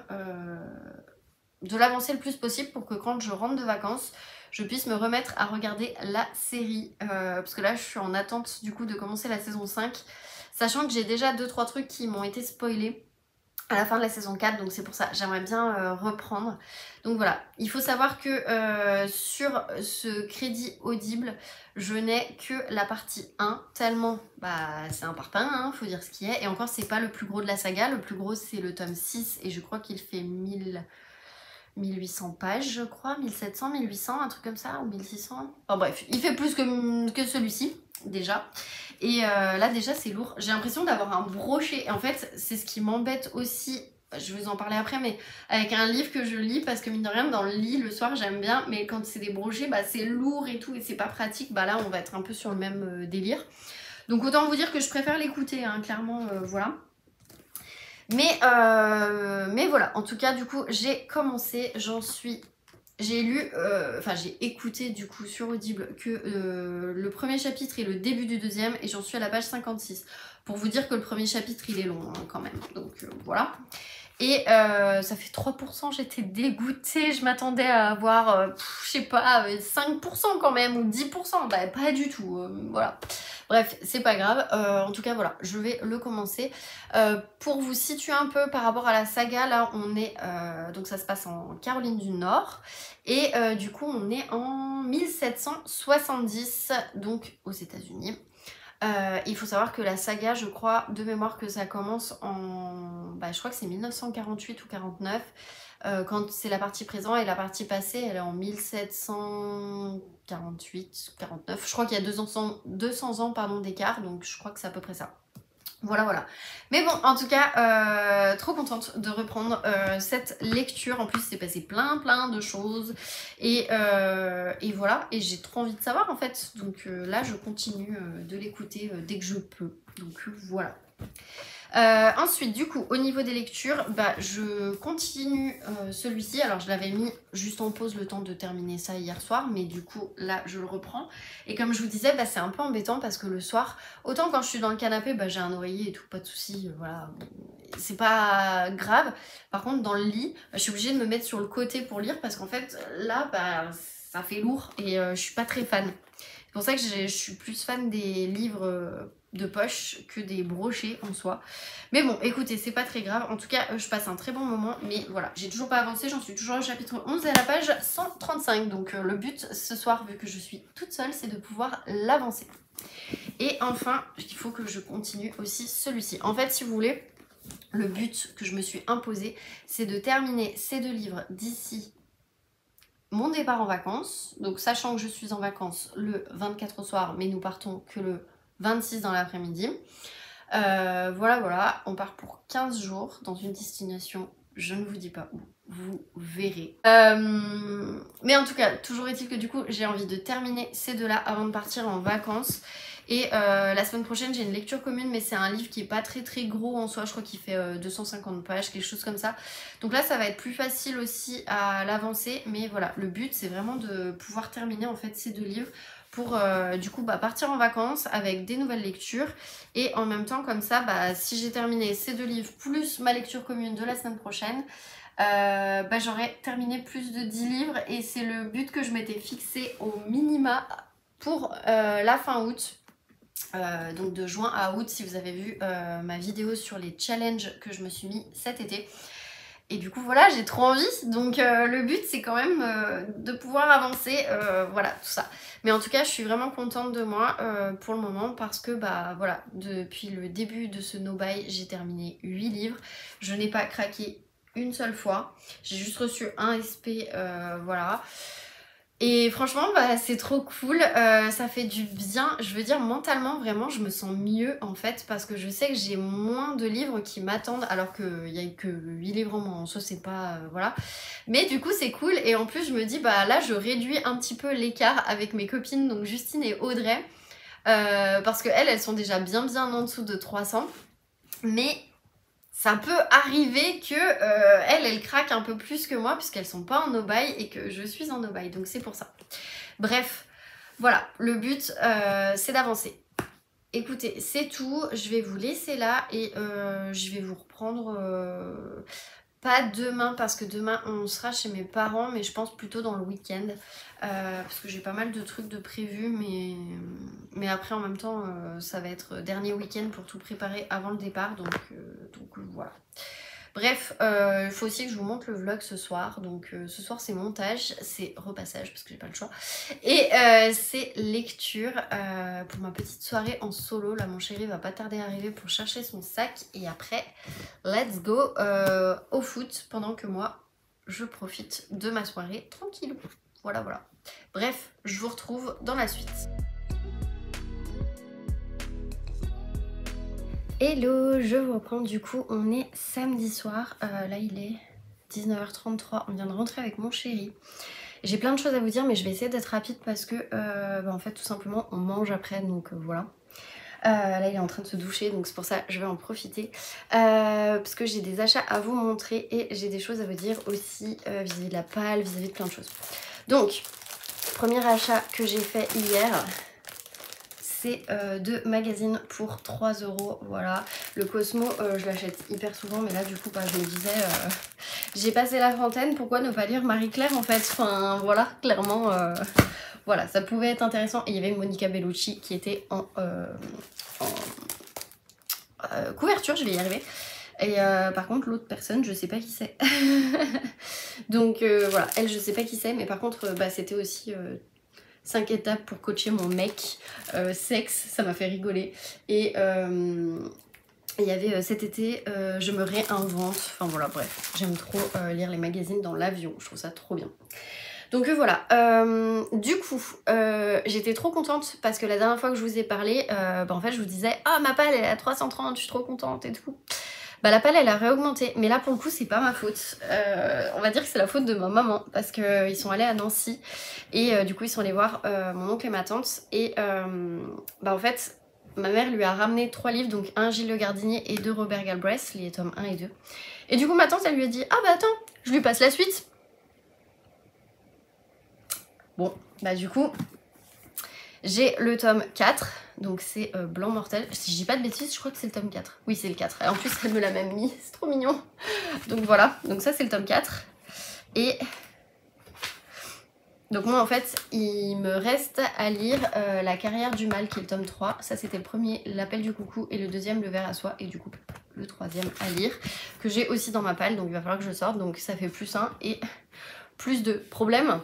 de l'avancer le plus possible pour que quand je rentre de vacances, je puisse me remettre à regarder la série. Parce que là, je suis en attente du coup de commencer la saison 5. Sachant que j'ai déjà 2-3 trucs qui m'ont été spoilés à la fin de la saison 4. Donc c'est pour ça, j'aimerais bien reprendre. Donc voilà, il faut savoir que sur ce crédit audible, je n'ai que la partie 1. Tellement, c'est un parpaing, hein, faut dire ce qui est. Et encore, c'est pas le plus gros de la saga. Le plus gros, c'est le tome 6. Et je crois qu'il fait 1800 pages, je crois, 1700, 1800, un truc comme ça, ou 1600. Enfin bref, il fait plus que celui-ci. déjà. Et là déjà c'est lourd, j'ai l'impression d'avoir un brochet. Et en fait c'est ce qui m'embête aussi, je vais vous en parler après, mais avec un livre que je lis, parce que mine de rien dans le lit le soir j'aime bien, mais quand c'est des brochets bah c'est lourd et tout et c'est pas pratique. Bah là on va être un peu sur le même délire. Donc autant vous dire que je préfère l'écouter hein, clairement voilà. Mais voilà, en tout cas du coup j'ai commencé, j'ai lu, enfin j'ai écouté du coup sur Audible que le premier chapitre et le début du deuxième et j'en suis à la page 56. Pour vous dire que le premier chapitre il est long hein, quand même, donc voilà. Et ça fait 3%, j'étais dégoûtée, je m'attendais à avoir, je sais pas, 5% quand même, ou 10%, bah pas du tout, voilà. Bref, c'est pas grave, en tout cas voilà, je vais le commencer. Pour vous situer un peu par rapport à la saga, là on est, donc ça se passe en Caroline du Nord, et du coup on est en 1770, donc aux États-Unis. Il faut savoir que la saga, je crois, de mémoire que ça commence en... Bah, je crois que c'est 1948 ou 49, quand c'est la partie présent, et la partie passée, elle est en 1748, 49. Je crois qu'il y a 200 ans pardon, d'écart, donc je crois que c'est à peu près ça. Voilà, voilà. Mais bon, en tout cas, trop contente de reprendre cette lecture. En plus, c'est passé plein de choses. Et voilà, et j'ai trop envie de savoir en fait. Donc là, je continue de l'écouter dès que je peux. Donc voilà. Ensuite, du coup, au niveau des lectures, bah, je continue celui-ci. Alors, je l'avais mis juste en pause le temps de terminer ça hier soir, mais du coup, là, je le reprends. Et comme je vous disais, bah, c'est un peu embêtant parce que le soir, autant quand je suis dans le canapé, bah, j'ai un oreiller et tout, pas de soucis, voilà. C'est pas grave. Par contre, dans le lit, bah, je suis obligée de me mettre sur le côté pour lire parce qu'en fait, là, bah, ça fait lourd et je suis pas très fan. C'est pour ça que je suis plus fan des livres de poche que des brochets en soi. Mais bon, écoutez, c'est pas très grave. En tout cas, je passe un très bon moment. Mais voilà, j'ai toujours pas avancé. J'en suis toujours au chapitre 11 et à la page 135. Donc le but ce soir, vu que je suis toute seule, c'est de pouvoir l'avancer. Et enfin, il faut que je continue aussi celui-ci. En fait, si vous voulez, le but que je me suis imposé, c'est de terminer ces deux livres d'ici mon départ en vacances. Donc sachant que je suis en vacances le 24 au soir, mais nous partons que le 26 dans l'après-midi. Voilà, on part pour 15 jours dans une destination, je ne vous dis pas où, vous verrez. Mais en tout cas, toujours est-il que du coup, j'ai envie de terminer ces deux-là avant de partir en vacances. Et la semaine prochaine, j'ai une lecture commune, mais c'est un livre qui est pas très gros en soi. Je crois qu'il fait 250 pages, quelque chose comme ça. Donc là, ça va être plus facile aussi à l'avancer. Mais voilà, le but, c'est vraiment de pouvoir terminer en fait ces deux livres pour du coup partir en vacances avec des nouvelles lectures. Et en même temps, comme ça, si j'ai terminé ces deux livres plus ma lecture commune de la semaine prochaine, j'aurai terminé plus de 10 livres. Et c'est le but que je m'étais fixé au minima pour la fin août. Donc de juin à août, si vous avez vu ma vidéo sur les challenges que je me suis mis cet été. Et du coup voilà, j'ai trop envie, donc le but c'est quand même de pouvoir avancer, voilà tout ça. Mais en tout cas je suis vraiment contente de moi pour le moment parce que voilà, depuis le début de ce no-buy, j'ai terminé 8 livres. Je n'ai pas craqué une seule fois, j'ai juste reçu un SP, voilà. Et franchement c'est trop cool, ça fait du bien, je veux dire mentalement vraiment je me sens mieux en fait parce que je sais que j'ai moins de livres qui m'attendent alors qu'il n'y a que 8 livres en moins, en soi c'est pas, voilà. Mais du coup c'est cool et en plus je me dis là je réduis un petit peu l'écart avec mes copines donc Justine et Audrey parce que elles sont déjà bien en dessous de 300 mais... ça peut arriver que elles craquent un peu plus que moi puisqu'elles sont pas en no-buy et que je suis en no-buy, donc c'est pour ça. Bref, voilà, le but c'est d'avancer. Écoutez, c'est tout, je vais vous laisser là et je vais vous reprendre pas demain parce que demain on sera chez mes parents, mais je pense plutôt dans le week-end parce que j'ai pas mal de trucs de prévus, mais après en même temps ça va être dernier week-end pour tout préparer avant le départ, donc voilà. Bref, il faut aussi que je vous montre le vlog ce soir. Donc ce soir c'est montage, c'est repassage parce que j'ai pas le choix. Et c'est lecture pour ma petite soirée en solo. Là mon chéri va pas tarder à arriver pour chercher son sac. Et après, let's go au foot pendant que moi je profite de ma soirée tranquille. Voilà. Bref, je vous retrouve dans la suite. Hello, je vous reprends, du coup on est samedi soir, là il est 19h33, on vient de rentrer avec mon chéri. J'ai plein de choses à vous dire mais je vais essayer d'être rapide parce que en fait tout simplement on mange après donc voilà. Là il est en train de se doucher donc c'est pour ça que je vais en profiter parce que j'ai des achats à vous montrer et j'ai des choses à vous dire aussi vis-à-vis de la palle, vis-à-vis de plein de choses. Donc, premier achat que j'ai fait hier, c'est 2 magazines pour 3 €. Voilà, le Cosmo, je l'achète hyper souvent, mais là du coup, je me disais, j'ai passé la trentaine, pourquoi ne pas lire Marie-Claire en fait? Enfin voilà, clairement, voilà, ça pouvait être intéressant. Et il y avait Monica Bellucci qui était en couverture, je vais y arriver. Et par contre l'autre personne je sais pas qui c'est. Donc voilà, elle je sais pas qui c'est, mais par contre c'était aussi 5 étapes pour coacher mon mec sexe, ça m'a fait rigoler. Et il y avait cet été je me réinvente, enfin voilà, bref, j'aime trop lire les magazines dans l'avion, je trouve ça trop bien. Donc voilà, du coup, j'étais trop contente parce que la dernière fois que je vous ai parlé, en fait je vous disais « Ah, ma palle elle est à 330, je suis trop contente et tout ». La palle elle a réaugmenté, mais là pour le coup c'est pas ma faute. On va dire que c'est la faute de ma maman parce qu'ils sont allés à Nancy et du coup ils sont allés voir mon oncle et ma tante et en fait ma mère lui a ramené 3 livres, donc un Gilles Le Gardinier et 2 Robert Galbraith, les tomes 1 et 2. Et du coup ma tante elle lui a dit « Ah bah attends, je lui passe la suite ». Bon, du coup, j'ai le tome 4, donc c'est Blanc Mortel. Si je dis pas de bêtises, je crois que c'est le tome 4. Oui, c'est le 4. Et en plus, elle me l'a même mis, c'est trop mignon. Donc voilà, donc ça c'est le tome 4. Et donc moi en fait, il me reste à lire La Carrière du Mal, qui est le tome 3. Ça c'était le premier, L'Appel du Coucou, et le deuxième, Le Ver à Soie, et du coup le troisième à lire, que j'ai aussi dans ma palle, donc il va falloir que je sorte, donc ça fait plus 1 et plus 2. Problème,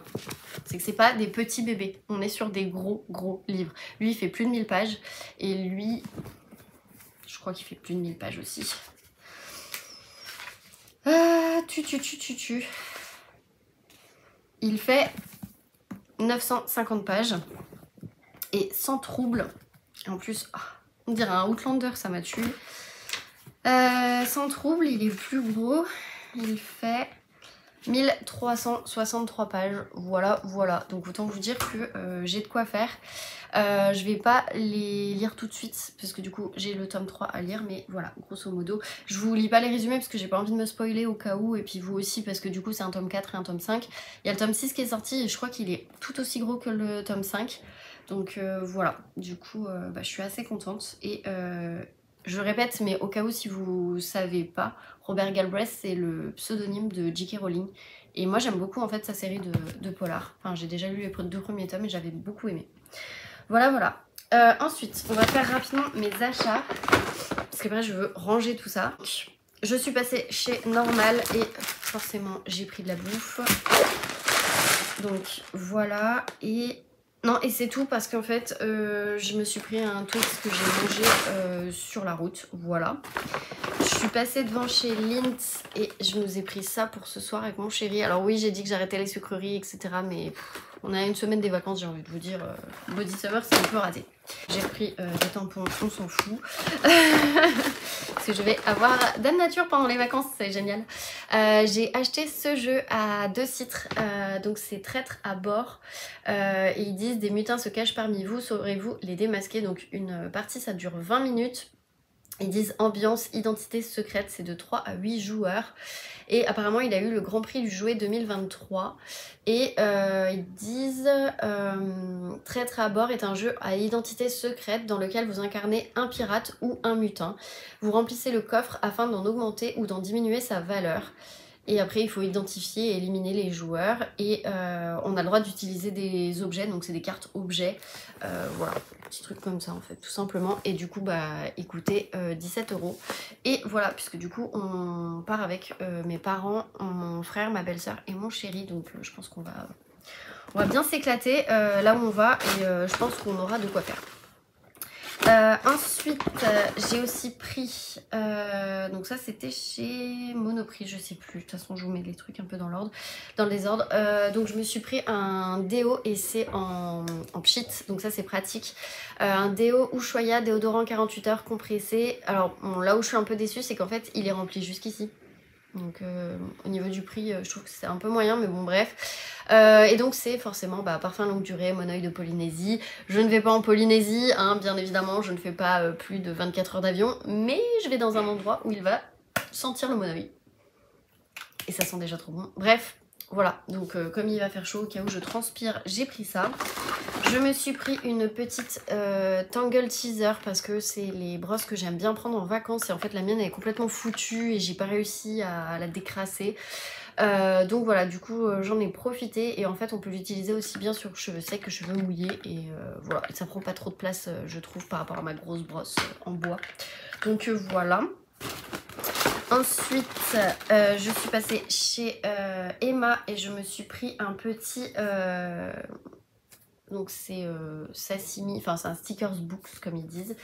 c'est que c'est pas des petits bébés, on est sur des gros livres. Lui il fait plus de 1000 pages et lui je crois qu'il fait plus de 1000 pages aussi. Il fait 950 pages et sans trouble. En plus, on dirait un Outlander, ça m'a tué. Sans trouble, il est plus gros, il fait 1363 pages, voilà. Donc autant vous dire que j'ai de quoi faire. Je vais pas les lire tout de suite parce que du coup j'ai le tome 3 à lire, mais voilà, grosso modo. Je vous lis pas les résumés parce que j'ai pas envie de me spoiler au cas où, et puis vous aussi parce que du coup c'est un tome 4 et un tome 5. Il y a le tome 6 qui est sorti et je crois qu'il est tout aussi gros que le tome 5. Donc voilà, du coup je suis assez contente et je répète, mais au cas où si vous savez pas, Robert Galbraith c'est le pseudonyme de J.K. Rowling. Et moi j'aime beaucoup en fait sa série de polar. Enfin j'ai déjà lu les 2 premiers tomes et j'avais beaucoup aimé. Voilà. Ensuite, on va faire rapidement mes achats. Parce que après je veux ranger tout ça. Je suis passée chez Normal et forcément j'ai pris de la bouffe. Donc voilà. Non, et c'est tout parce qu'en fait, je me suis pris un toast que j'ai mangé sur la route, voilà. Je suis passée devant chez Lindt et je nous ai pris ça pour ce soir avec mon chéri. Alors oui, j'ai dit que j'arrêtais les sucreries, etc. Mais on a une semaine des vacances, j'ai envie de vous dire, Body Summer, c'est un peu raté. J'ai pris des tampons, on s'en fout. Parce que je vais avoir Dame Nature pendant les vacances, c'est génial. J'ai acheté ce jeu à 2 titres, donc c'est Traître à bord. Et ils disent des mutins se cachent parmi vous, saurez-vous les démasquer. Donc une partie ça dure 20 minutes. Ils disent ambiance, identité secrète, c'est de 3 à 8 joueurs. Et apparemment il a eu le Grand Prix du jouet 2023. Et ils disent Traître à bord est un jeu à identité secrète dans lequel vous incarnez un pirate ou un mutin. Vous remplissez le coffre afin d'en augmenter ou d'en diminuer sa valeur. Et après il faut identifier et éliminer les joueurs. Et on a le droit d'utiliser des objets, donc c'est des cartes objets. Voilà, petit truc comme ça en fait, tout simplement. Et du coup il coûtait 17 €. Et voilà, puisque du coup on part avec mes parents, mon frère, ma belle-sœur et mon chéri. Donc je pense qu'on va bien s'éclater là où on va. Et je pense qu'on aura de quoi faire. Ensuite, j'ai aussi pris, donc ça c'était chez Monoprix, je sais plus, de toute façon je vous mets les trucs un peu dans l'ordre, dans les ordres. Donc je me suis pris un déo et c'est en pchit, donc ça c'est pratique. Un déo Ushuaïa, déodorant 48 heures compressé. Alors bon, là où je suis un peu déçue, c'est qu'en fait il est rempli jusqu'ici. Donc au niveau du prix, je trouve que c'est un peu moyen, mais bon bref. Et donc c'est forcément parfum longue durée, Monoeil de Polynésie. Je ne vais pas en Polynésie, hein, bien évidemment, je ne fais pas plus de 24 heures d'avion, mais je vais dans un endroit où il va sentir le Monoeil. Et ça sent déjà trop bon. Bref, voilà, donc comme il va faire chaud, au cas où je transpire, j'ai pris ça. Je me suis pris une petite Tangle Teaser parce que c'est les brosses que j'aime bien prendre en vacances et en fait la mienne elle est complètement foutue et j'ai pas réussi à la décrasser. Donc voilà, du coup j'en ai profité et en fait on peut l'utiliser aussi bien sur cheveux secs que cheveux mouillés et voilà, et ça prend pas trop de place je trouve par rapport à ma grosse brosse en bois. Donc voilà. Ensuite, je suis passée chez Emma et je me suis pris un petit... donc c'est sashimi, enfin c'est un stickers books comme ils disent.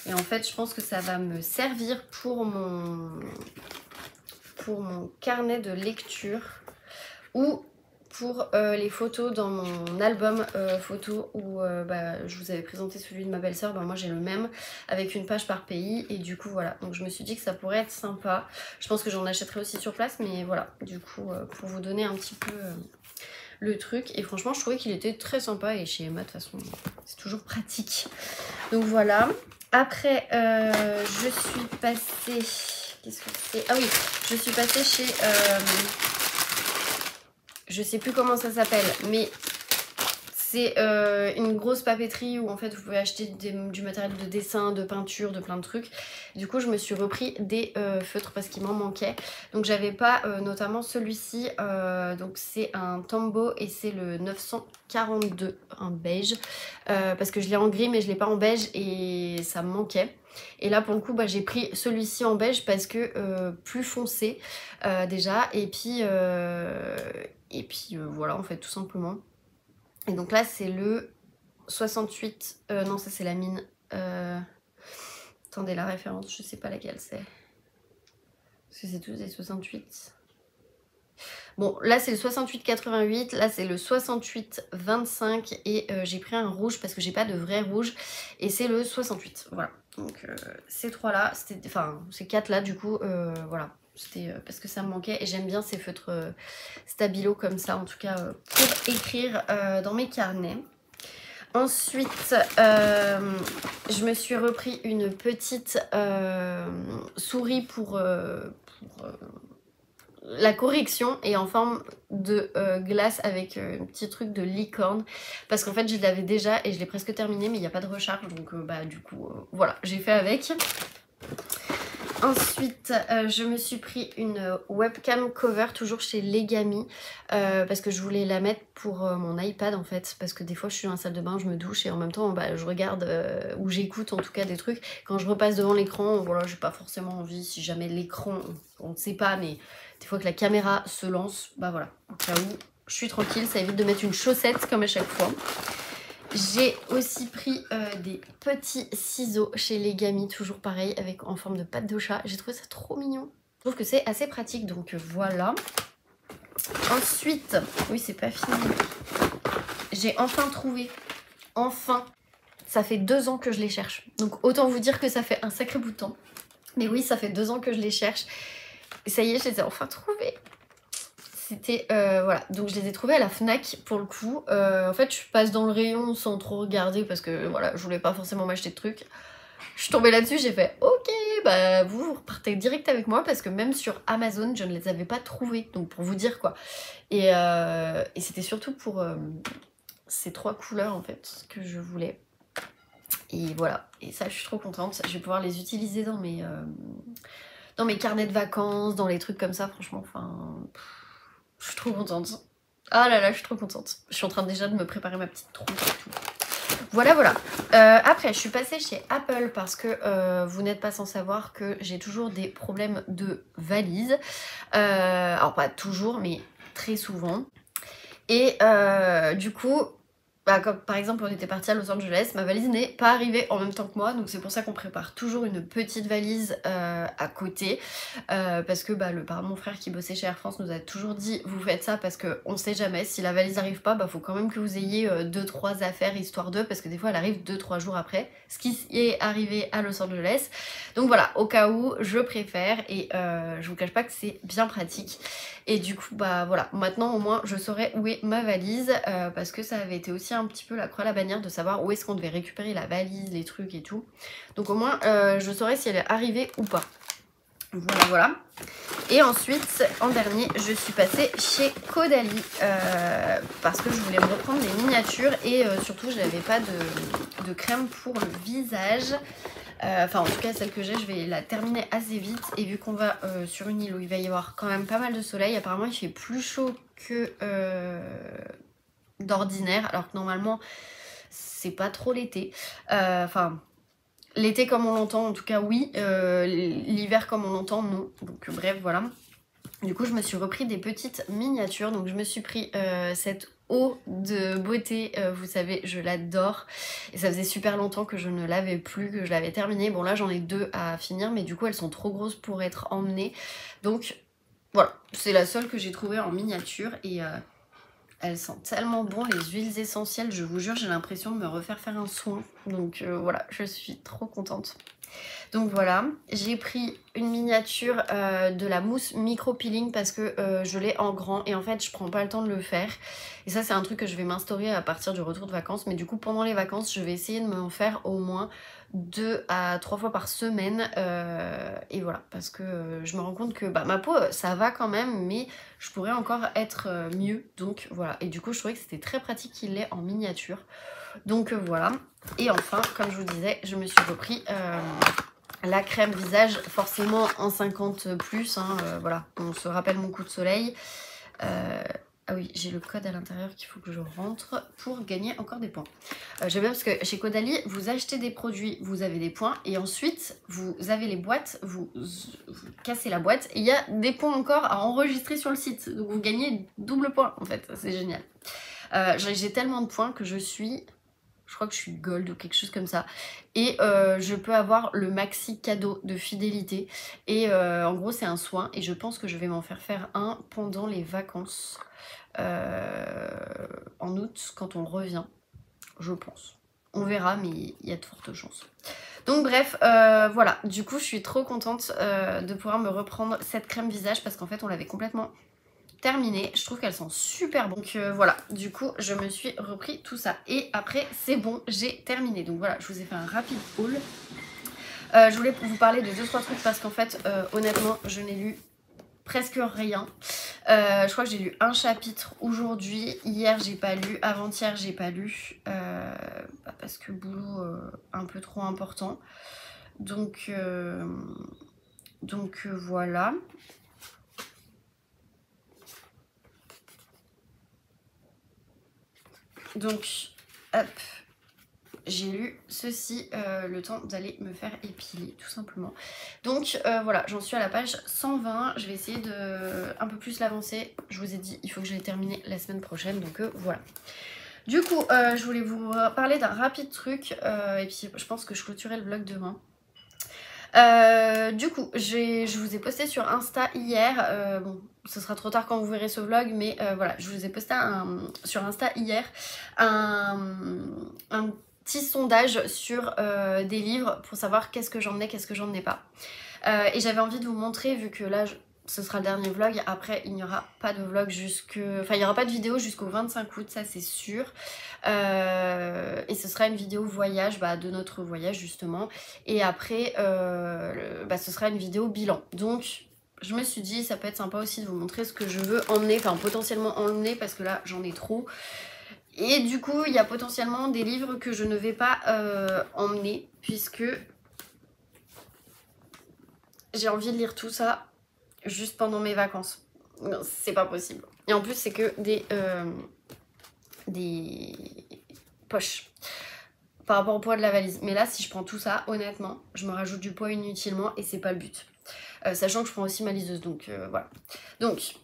Et en fait je pense que ça va me servir pour mon carnet de lecture ou pour les photos dans mon album photo où je vous avais présenté celui de ma belle-sœur. Moi j'ai le même avec une page par pays et du coup voilà, donc je me suis dit que ça pourrait être sympa. Je pense que j'en achèterai aussi sur place, mais voilà, du coup pour vous donner un petit peu le truc. Et franchement je trouvais qu'il était très sympa et chez Emma de toute façon c'est toujours pratique. Donc voilà. Après je suis passée... Qu'est-ce que c'est? Ah oui, je suis passée chez... je sais plus comment ça s'appelle, mais c'est une grosse papeterie où en fait vous pouvez acheter du matériel de dessin, de peinture, de plein de trucs. Du coup je me suis repris des feutres parce qu'il m'en manquait. Donc j'avais pas notamment celui-ci, donc c'est un Tombow et c'est le 942, un beige. Parce que je l'ai en gris mais je l'ai pas en beige et ça me manquait. Et là pour le coup j'ai pris celui-ci en beige parce que plus foncé déjà et puis voilà en fait tout simplement. Et donc là c'est le 68, non ça c'est la mine, attendez la référence, je sais pas laquelle c'est. Parce que c'est tous des 68. Bon là c'est le 68,88, là c'est le 68,25 et j'ai pris un rouge parce que j'ai pas de vrai rouge et c'est le 68, voilà. Donc ces trois là, enfin ces quatre là du coup, voilà. C'était parce que ça me manquait et j'aime bien ces feutres stabilo comme ça en tout cas pour écrire dans mes carnets. Ensuite, je me suis repris une petite souris pour la correction et en forme de glace avec un petit truc de licorne parce qu'en fait je l'avais déjà et je l'ai presque terminé mais il n'y a pas de recharge donc du coup voilà, j'ai fait avec. Ensuite, je me suis pris une webcam cover, toujours chez Legami, parce que je voulais la mettre pour mon iPad en fait, parce que des fois je suis dans la salle de bain, je me douche et en même temps je regarde ou j'écoute en tout cas des trucs. Quand je repasse devant l'écran, voilà, j'ai pas forcément envie, si jamais l'écran, on ne sait pas, mais des fois que la caméra se lance, voilà, au cas où je suis tranquille, ça évite de mettre une chaussette comme à chaque fois. J'ai aussi pris des petits ciseaux chez Legami, toujours pareil, avec en forme de patte de chat. J'ai trouvé ça trop mignon. Je trouve que c'est assez pratique, donc voilà. Ensuite, oui c'est pas fini. J'ai enfin trouvé, enfin, ça fait 2 ans que je les cherche. Donc autant vous dire que ça fait un sacré bout de temps. Mais oui, ça fait 2 ans que je les cherche. Et ça y est, je les ai enfin trouvés. C'était, voilà, donc je les ai trouvés à la Fnac pour le coup. En fait, je passe dans le rayon sans trop regarder parce que voilà, je voulais pas forcément m'acheter de trucs. Je suis tombée là-dessus, j'ai fait ok, vous repartez direct avec moi parce que même sur Amazon, je ne les avais pas trouvés. Donc pour vous dire quoi. Et c'était surtout pour ces 3 couleurs en fait que je voulais. Et voilà, et ça je suis trop contente. Je vais pouvoir les utiliser dans mes carnets de vacances, dans les trucs comme ça, franchement, enfin... Je suis trop contente. Ah là là, je suis trop contente. Je suis en train déjà de me préparer ma petite trousse et tout. Voilà, voilà. Après, je suis passée chez Apple parce que vous n'êtes pas sans savoir que j'ai toujours des problèmes de valise. Alors, pas toujours, mais très souvent. Et du coup, bah, comme par exemple on était parti à Los Angeles, ma valise n'est pas arrivée en même temps que moi, donc c'est pour ça qu'on prépare toujours une petite valise à côté, parce que bah, le parrain de mon frère qui bossait chez Air France nous a toujours dit vous faites ça parce qu'on sait jamais, si la valise n'arrive pas, bah faut quand même que vous ayez 2-3 affaires histoire d'eux, parce que des fois elle arrive 2-3 jours après, ce qui est arrivé à Los Angeles. Donc voilà, au cas où je préfère, et je vous cache pas que c'est bien pratique. Et du coup bah voilà, maintenant au moins je saurais où est ma valise, parce que ça avait été aussi un petit peu la croix à la bannière de savoir où est-ce qu'on devait récupérer la valise, les trucs et tout. Donc au moins je saurais si elle est arrivée ou pas. Voilà voilà. Et ensuite en dernier je suis passée chez Caudalie, parce que je voulais me reprendre des miniatures et surtout je n'avais pas de crème pour le visage. Enfin en tout cas celle que j'ai, je vais la terminer assez vite, et vu qu'on va sur une île où il va y avoir quand même pas mal de soleil, apparemment il fait plus chaud que d'ordinaire, alors que normalement c'est pas trop l'été, enfin l'été comme on l'entend en tout cas oui, l'hiver comme on l'entend non, donc bref voilà. Du coup je me suis repris des petites miniatures, donc je me suis pris cette eau de beauté, vous savez je l'adore, et ça faisait super longtemps que je ne l'avais plus, que je l'avais terminée. Bon là j'en ai 2 à finir, mais du coup elles sont trop grosses pour être emmenées, donc voilà, c'est la seule que j'ai trouvée en miniature, et elles sentent tellement bon les huiles essentielles, je vous jure j'ai l'impression de me refaire faire un soin, donc voilà je suis trop contente. Donc voilà, j'ai pris une miniature de la mousse micro peeling parce que je l'ai en grand et en fait je prends pas le temps de le faire. Et ça c'est un truc que je vais m'instaurer à partir du retour de vacances, mais du coup pendant les vacances je vais essayer de m'en faire au moins 2 à 3 fois par semaine, et voilà, parce que je me rends compte que bah, ma peau ça va quand même, mais je pourrais encore être mieux, donc voilà. Et du coup je trouvais que c'était très pratique qu'il l'ait en miniature, donc voilà. Et enfin comme je vous disais, je me suis repris la crème visage, forcément en 50 plus, hein, voilà, on se rappelle mon coup de soleil. Ah oui, j'ai le code à l'intérieur qu'il faut que je rentre pour gagner encore des points. J'aime bien parce que chez Caudalie, vous achetez des produits, vous avez des points, et ensuite vous avez les boîtes, vous cassez la boîte, et il y a des points encore à enregistrer sur le site. Donc vous gagnez double point en fait, c'est génial. J'ai tellement de points que je crois que je suis gold ou quelque chose comme ça, et je peux avoir le maxi cadeau de fidélité, et en gros c'est un soin, et je pense que je vais m'en faire un pendant les vacances en août quand on revient, je pense. On verra, mais il y a de fortes chances. Donc bref, voilà, du coup je suis trop contente de pouvoir me reprendre cette crème visage, parce qu'en fait on l'avait complètement terminé, je trouve qu'elles sont super bonnes. Donc voilà, du coup je me suis repris tout ça, et après c'est bon, j'ai terminé. Donc voilà, je vous ai fait un rapide haul. Je voulais vous parler de 2-3 trucs parce qu'en fait honnêtement je n'ai lu presque rien. Je crois que j'ai lu un chapitre aujourd'hui, hier j'ai pas lu, avant-hier j'ai pas lu, parce que boulot un peu trop important. Donc voilà. Donc, hop, j'ai lu ceci, le temps d'aller me faire épiler, tout simplement. Donc, voilà, j'en suis à la page 120. Je vais essayer de un peu plus l'avancer. Je vous ai dit, il faut que je l'ai terminé la semaine prochaine, donc voilà. Du coup, je voulais vous parler d'un rapide truc, et puis je pense que je clôturerai le vlog demain. Du coup, je vous ai posté sur Insta hier, bon, ce sera trop tard quand vous verrez ce vlog, mais voilà, je vous ai posté sur Insta hier un petit sondage sur des livres pour savoir qu'est-ce que j'en ai, qu'est-ce que j'en ai pas. Et j'avais envie de vous montrer, vu que là, ce sera le dernier vlog, après il n'y aura pas de vlog enfin il n'y aura pas de vidéo jusqu'au 25 août, ça c'est sûr. Et ce sera une vidéo voyage, de notre voyage justement, et après ce sera une vidéo bilan. Donc je me suis dit ça peut être sympa aussi de vous montrer ce que je veux emmener, enfin potentiellement emmener, parce que là j'en ai trop. Et du coup il y a potentiellement des livres que je ne vais pas emmener, puisque j'ai envie de lire tout ça juste pendant mes vacances. Non, c'est pas possible. Et en plus c'est que des poches par rapport au poids de la valise. Mais là si je prends tout ça, honnêtement, je me rajoute du poids inutilement, et c'est pas le but. Sachant que je prends aussi ma liseuse, donc voilà. Donc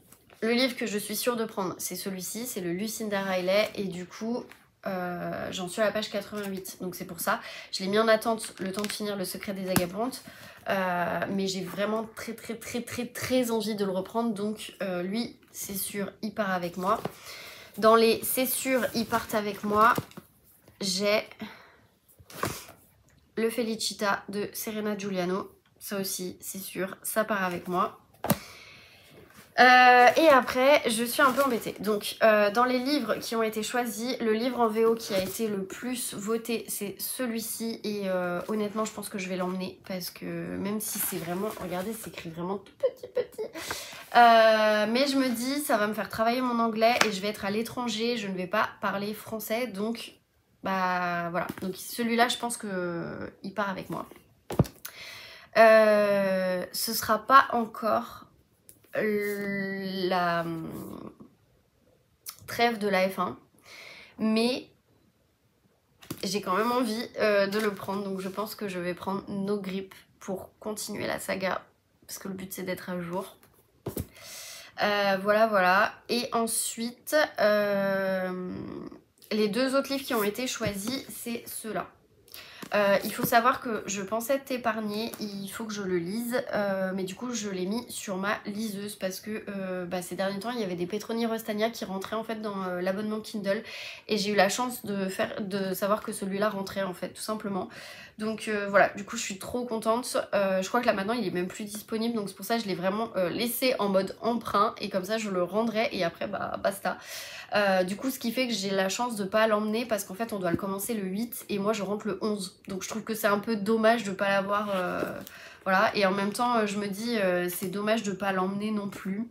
le livre que je suis sûre de prendre, c'est celui-ci, c'est le Lucinda Riley, et du coup J'en suis à la page 88, donc c'est pour ça. Je l'ai mis en attente le temps de finir Le Secret des Agapantes. Mais j'ai vraiment très envie de le reprendre. Donc lui, c'est sûr, il part avec moi. Dans les c'est sûr, ils partent avec moi, j'ai le Felicita de Serena Giuliano. Ça aussi, c'est sûr, ça part avec moi. Et après, je suis un peu embêtée. Donc, dans les livres qui ont été choisis, le livre en VO qui a été le plus voté, c'est celui-ci. Et honnêtement, je pense que je vais l'emmener. Parce que même si c'est vraiment... Regardez, c'est écrit vraiment tout petit. Mais je me dis, ça va me faire travailler mon anglais. Et je vais être à l'étranger, je ne vais pas parler français. Donc, bah voilà. Donc celui-là, je pense qu'il part avec moi. Ce sera pas encore... la trêve de la F1, mais j'ai quand même envie de le prendre, donc je pense que je vais prendre No Grip pour continuer la saga, parce que le but c'est d'être à jour. Voilà. Et ensuite, les deux autres livres qui ont été choisis, c'est ceux-là. Il faut savoir que je pensais t'épargner, il faut que je le lise, mais du coup je l'ai mis sur ma liseuse parce que ces derniers temps il y avait des Petroni Rostania qui rentraient en fait dans l'abonnement Kindle et j'ai eu la chance de savoir que celui-là rentrait en fait tout simplement. Donc voilà, du coup je suis trop contente, je crois que là maintenant il est même plus disponible, donc c'est pour ça que je l'ai vraiment laissé en mode emprunt et comme ça je le rendrai et après bah basta. Du coup ce qui fait que j'ai la chance de pas l'emmener parce qu'en fait on doit le commencer le 8 et moi je rentre le 11, donc je trouve que c'est un peu dommage de pas l'avoir, voilà, et en même temps je me dis c'est dommage de pas l'emmener non plus.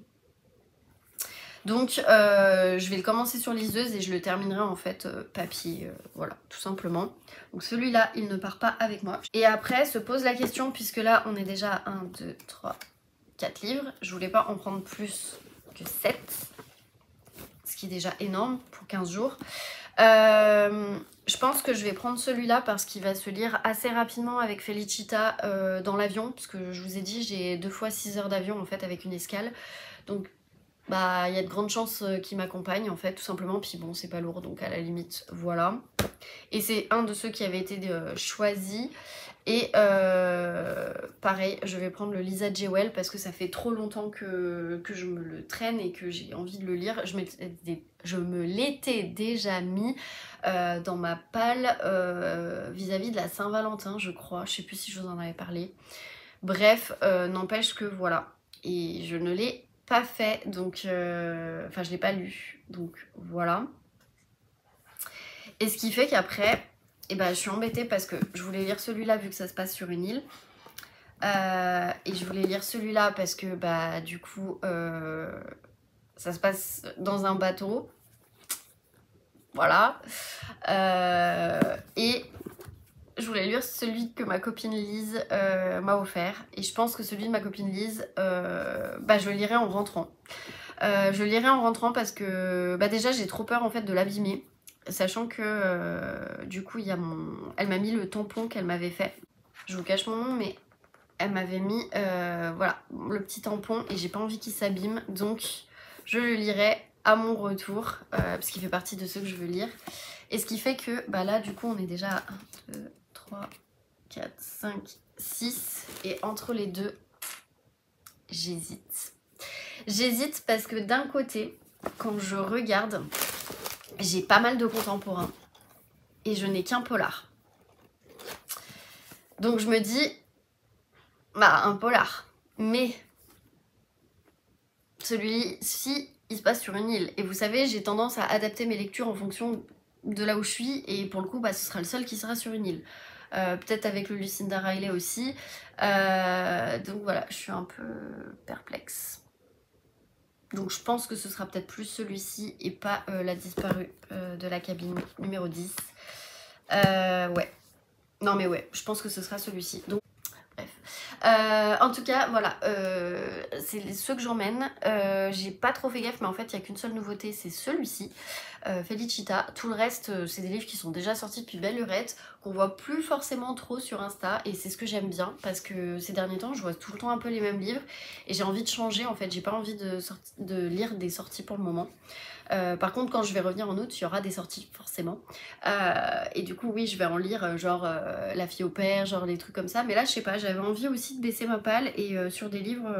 Donc je vais le commencer sur liseuse et je le terminerai en fait papier, voilà, tout simplement. Donc celui-là, il ne part pas avec moi. Et après se pose la question, puisque là on est déjà à 1, 2, 3, 4 livres. Je voulais pas en prendre plus que 7, ce qui est déjà énorme pour 15 jours. Je pense que je vais prendre celui-là parce qu'il va se lire assez rapidement avec Felicita dans l'avion, parce que je vous ai dit j'ai 2 fois 6 heures d'avion en fait avec une escale. Donc bah il y a de grandes chances qu'il m'accompagne en fait tout simplement, puis bon c'est pas lourd donc à la limite voilà. Et c'est un de ceux qui avait été choisi. Et pareil, je vais prendre le Lisa Jewell parce que ça fait trop longtemps que je me le traîne et que j'ai envie de le lire. Je me l'étais déjà mis dans ma palle vis-à-vis de la Saint-Valentin, je crois. Je sais plus si je vous en avais parlé. Bref, n'empêche que voilà. Et je ne l'ai pas fait, donc... Enfin, je l'ai pas lu, donc voilà. Et ce qui fait qu'après... Et bah, je suis embêtée parce que je voulais lire celui-là vu que ça se passe sur une île. Et je voulais lire celui-là parce que bah du coup ça se passe dans un bateau. Voilà. Et je voulais lire celui que ma copine Lise m'a offert. Et je pense que celui de ma copine Lise, bah, je le lirai en rentrant. Je le lirai en rentrant parce que bah, déjà j'ai trop peur en fait de l'abîmer. Sachant que du coup elle m'a mis le tampon qu'elle m'avait fait. Je vous cache mon nom mais elle m'avait mis voilà, le petit tampon et j'ai pas envie qu'il s'abîme. Donc je le lirai à mon retour parce qu'il fait partie de ceux que je veux lire. Et ce qui fait que bah là du coup on est déjà à 1, 2, 3, 4, 5, 6 et entre les deux j'hésite. J'hésite parce que d'un côté quand je regarde j'ai pas mal de contemporains et je n'ai qu'un polar. Donc je me dis, bah un polar. Mais celui-ci, il se passe sur une île. Et vous savez, j'ai tendance à adapter mes lectures en fonction de là où je suis. Et pour le coup, bah, ce sera le seul qui sera sur une île. Peut-être avec le Lucinda Riley aussi. Donc voilà, je suis un peu perplexe. Donc je pense que ce sera peut-être plus celui-ci et pas la disparue de la cabine numéro 10. Ouais. Non mais ouais, je pense que ce sera celui-ci. Donc bref. En tout cas, voilà, c'est ceux que j'emmène. J'ai pas trop fait gaffe, mais en fait, il n'y a qu'une seule nouveauté, c'est celui-ci, Felicita. Tout le reste, c'est des livres qui sont déjà sortis depuis belle lurette, qu'on voit plus forcément trop sur Insta, et c'est ce que j'aime bien, parce que ces derniers temps, je vois tout le temps un peu les mêmes livres, et j'ai envie de changer, en fait, j'ai pas envie de lire des sorties pour le moment. Par contre, quand je vais revenir en août, il y aura des sorties, forcément. Et du coup, oui, je vais en lire, genre La fille au père, genre des trucs comme ça. Mais là, je sais pas, j'avais envie aussi de baisser ma palle et sur des livres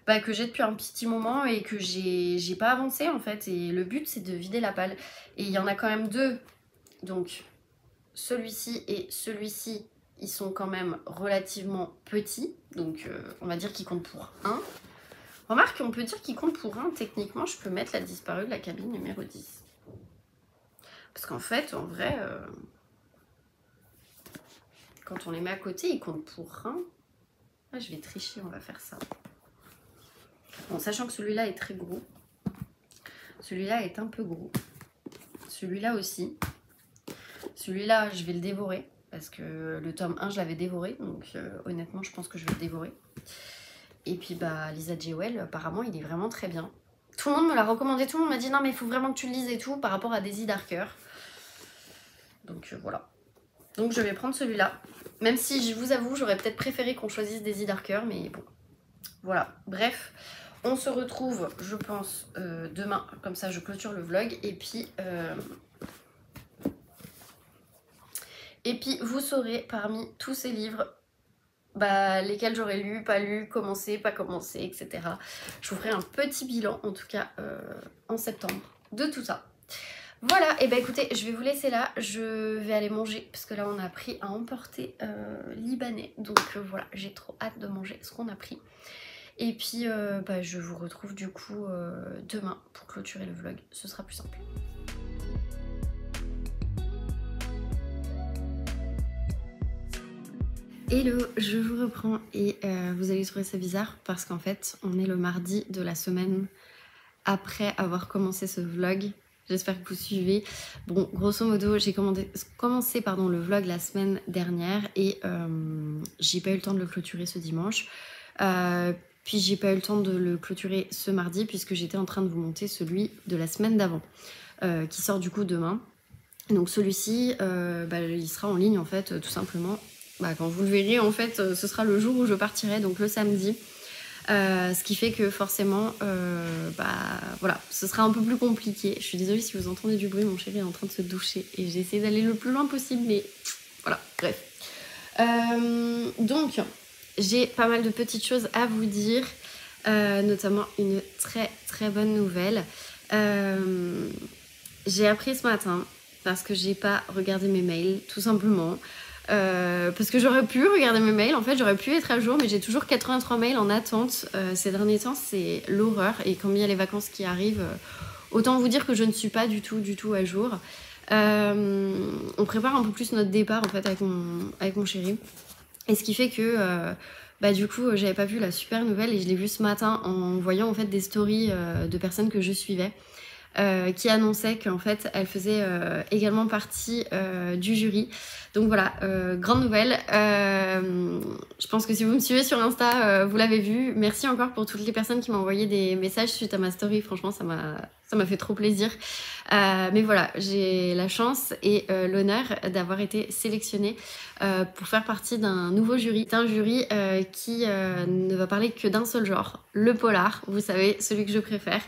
bah, que j'ai depuis un petit moment et que j'ai pas avancé en fait. Et le but, c'est de vider la palle. Et il y en a quand même deux. Donc, celui-ci et celui-ci, ils sont quand même relativement petits. Donc, on va dire qu'ils comptent pour un. Remarque, on peut dire qu'il compte pour un. Techniquement, je peux mettre la disparue de la cabine numéro 10. Parce qu'en fait, en vrai, quand on les met à côté, ils comptent pour un. Ah, je vais tricher, on va faire ça. Bon, sachant que celui-là est très gros. Celui-là est un peu gros. Celui-là aussi. Celui-là, je vais le dévorer. Parce que le tome 1, je l'avais dévoré. Donc, honnêtement, je pense que je vais le dévorer. Et puis bah Lisa Jewell, apparemment il est vraiment très bien. Tout le monde me l'a recommandé, tout le monde m'a dit non mais il faut vraiment que tu le lises et tout par rapport à Daisy Darker. Donc voilà. Donc je vais prendre celui-là. Même si je vous avoue, j'aurais peut-être préféré qu'on choisisse Daisy Darker, mais bon. Voilà, bref. On se retrouve, je pense, demain. Comme ça je clôture le vlog. Et puis vous saurez parmi tous ces livres bah, lesquels j'aurais lu, commencé, pas commencé, etc. Je vous ferai un petit bilan, en tout cas en septembre, de tout ça. Voilà, et bah écoutez, je vais vous laisser là, je vais aller manger, parce que là on a pris à emporter libanais, donc voilà, j'ai trop hâte de manger ce qu'on a pris. Et puis bah, je vous retrouve du coup demain pour clôturer le vlog, ce sera plus simple. Hello, je vous reprends et vous allez trouver ça bizarre parce qu'en fait on est le mardi de la semaine après avoir commencé ce vlog. J'espère que vous suivez. Bon, grosso modo, j'ai commencé le vlog la semaine dernière et j'ai pas eu le temps de le clôturer ce dimanche. Puis j'ai pas eu le temps de le clôturer ce mardi puisque j'étais en train de vous monter celui de la semaine d'avant qui sort du coup demain. Donc celui-ci, bah, il sera en ligne en fait tout simplement. Bah, quand vous le verrez en fait ce sera le jour où je partirai, donc le samedi, ce qui fait que forcément bah voilà, ce sera un peu plus compliqué. Je suis désolée si vous entendez du bruit, mon chéri est en train de se doucher et j'ai essayé d'aller le plus loin possible, mais voilà, bref. Donc j'ai pas mal de petites choses à vous dire, notamment une très très bonne nouvelle. J'ai appris ce matin parce que j'ai pas regardé mes mails, tout simplement. Parce que j'aurais pu regarder mes mails, en fait j'aurais pu être à jour, mais j'ai toujours 83 mails en attente. Ces derniers temps c'est l'horreur, et quand il y a les vacances qui arrivent, autant vous dire que je ne suis pas du tout à jour. On prépare un peu plus notre départ en fait avec mon chéri, et ce qui fait que bah du coup j'avais pas vu la super nouvelle et je l'ai vue ce matin en voyant en fait des stories de personnes que je suivais. Qui annonçait qu'en fait elle faisait également partie du jury. Donc voilà, grande nouvelle. Je pense que si vous me suivez sur Insta, vous l'avez vu. Merci encore pour toutes les personnes qui m'ont envoyé des messages suite à ma story. Franchement, ça m'a fait trop plaisir. Mais voilà, j'ai la chance et l'honneur d'avoir été sélectionnée pour faire partie d'un nouveau jury. C'est un jury qui ne va parler que d'un seul genre, le polar. Vous savez, celui que je préfère.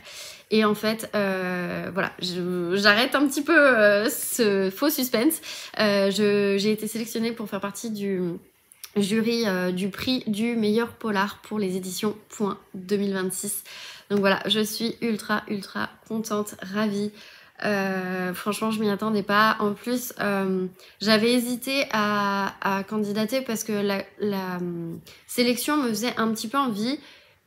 Et en fait, voilà, j'arrête un petit peu ce faux suspense. J'ai été sélectionnée pour faire partie du jury du prix du meilleur polar pour les éditions Point 2026. Donc voilà, je suis ultra contente, ravie. Franchement, je m'y attendais pas. En plus, j'avais hésité à candidater parce que la sélection me faisait un petit peu envie.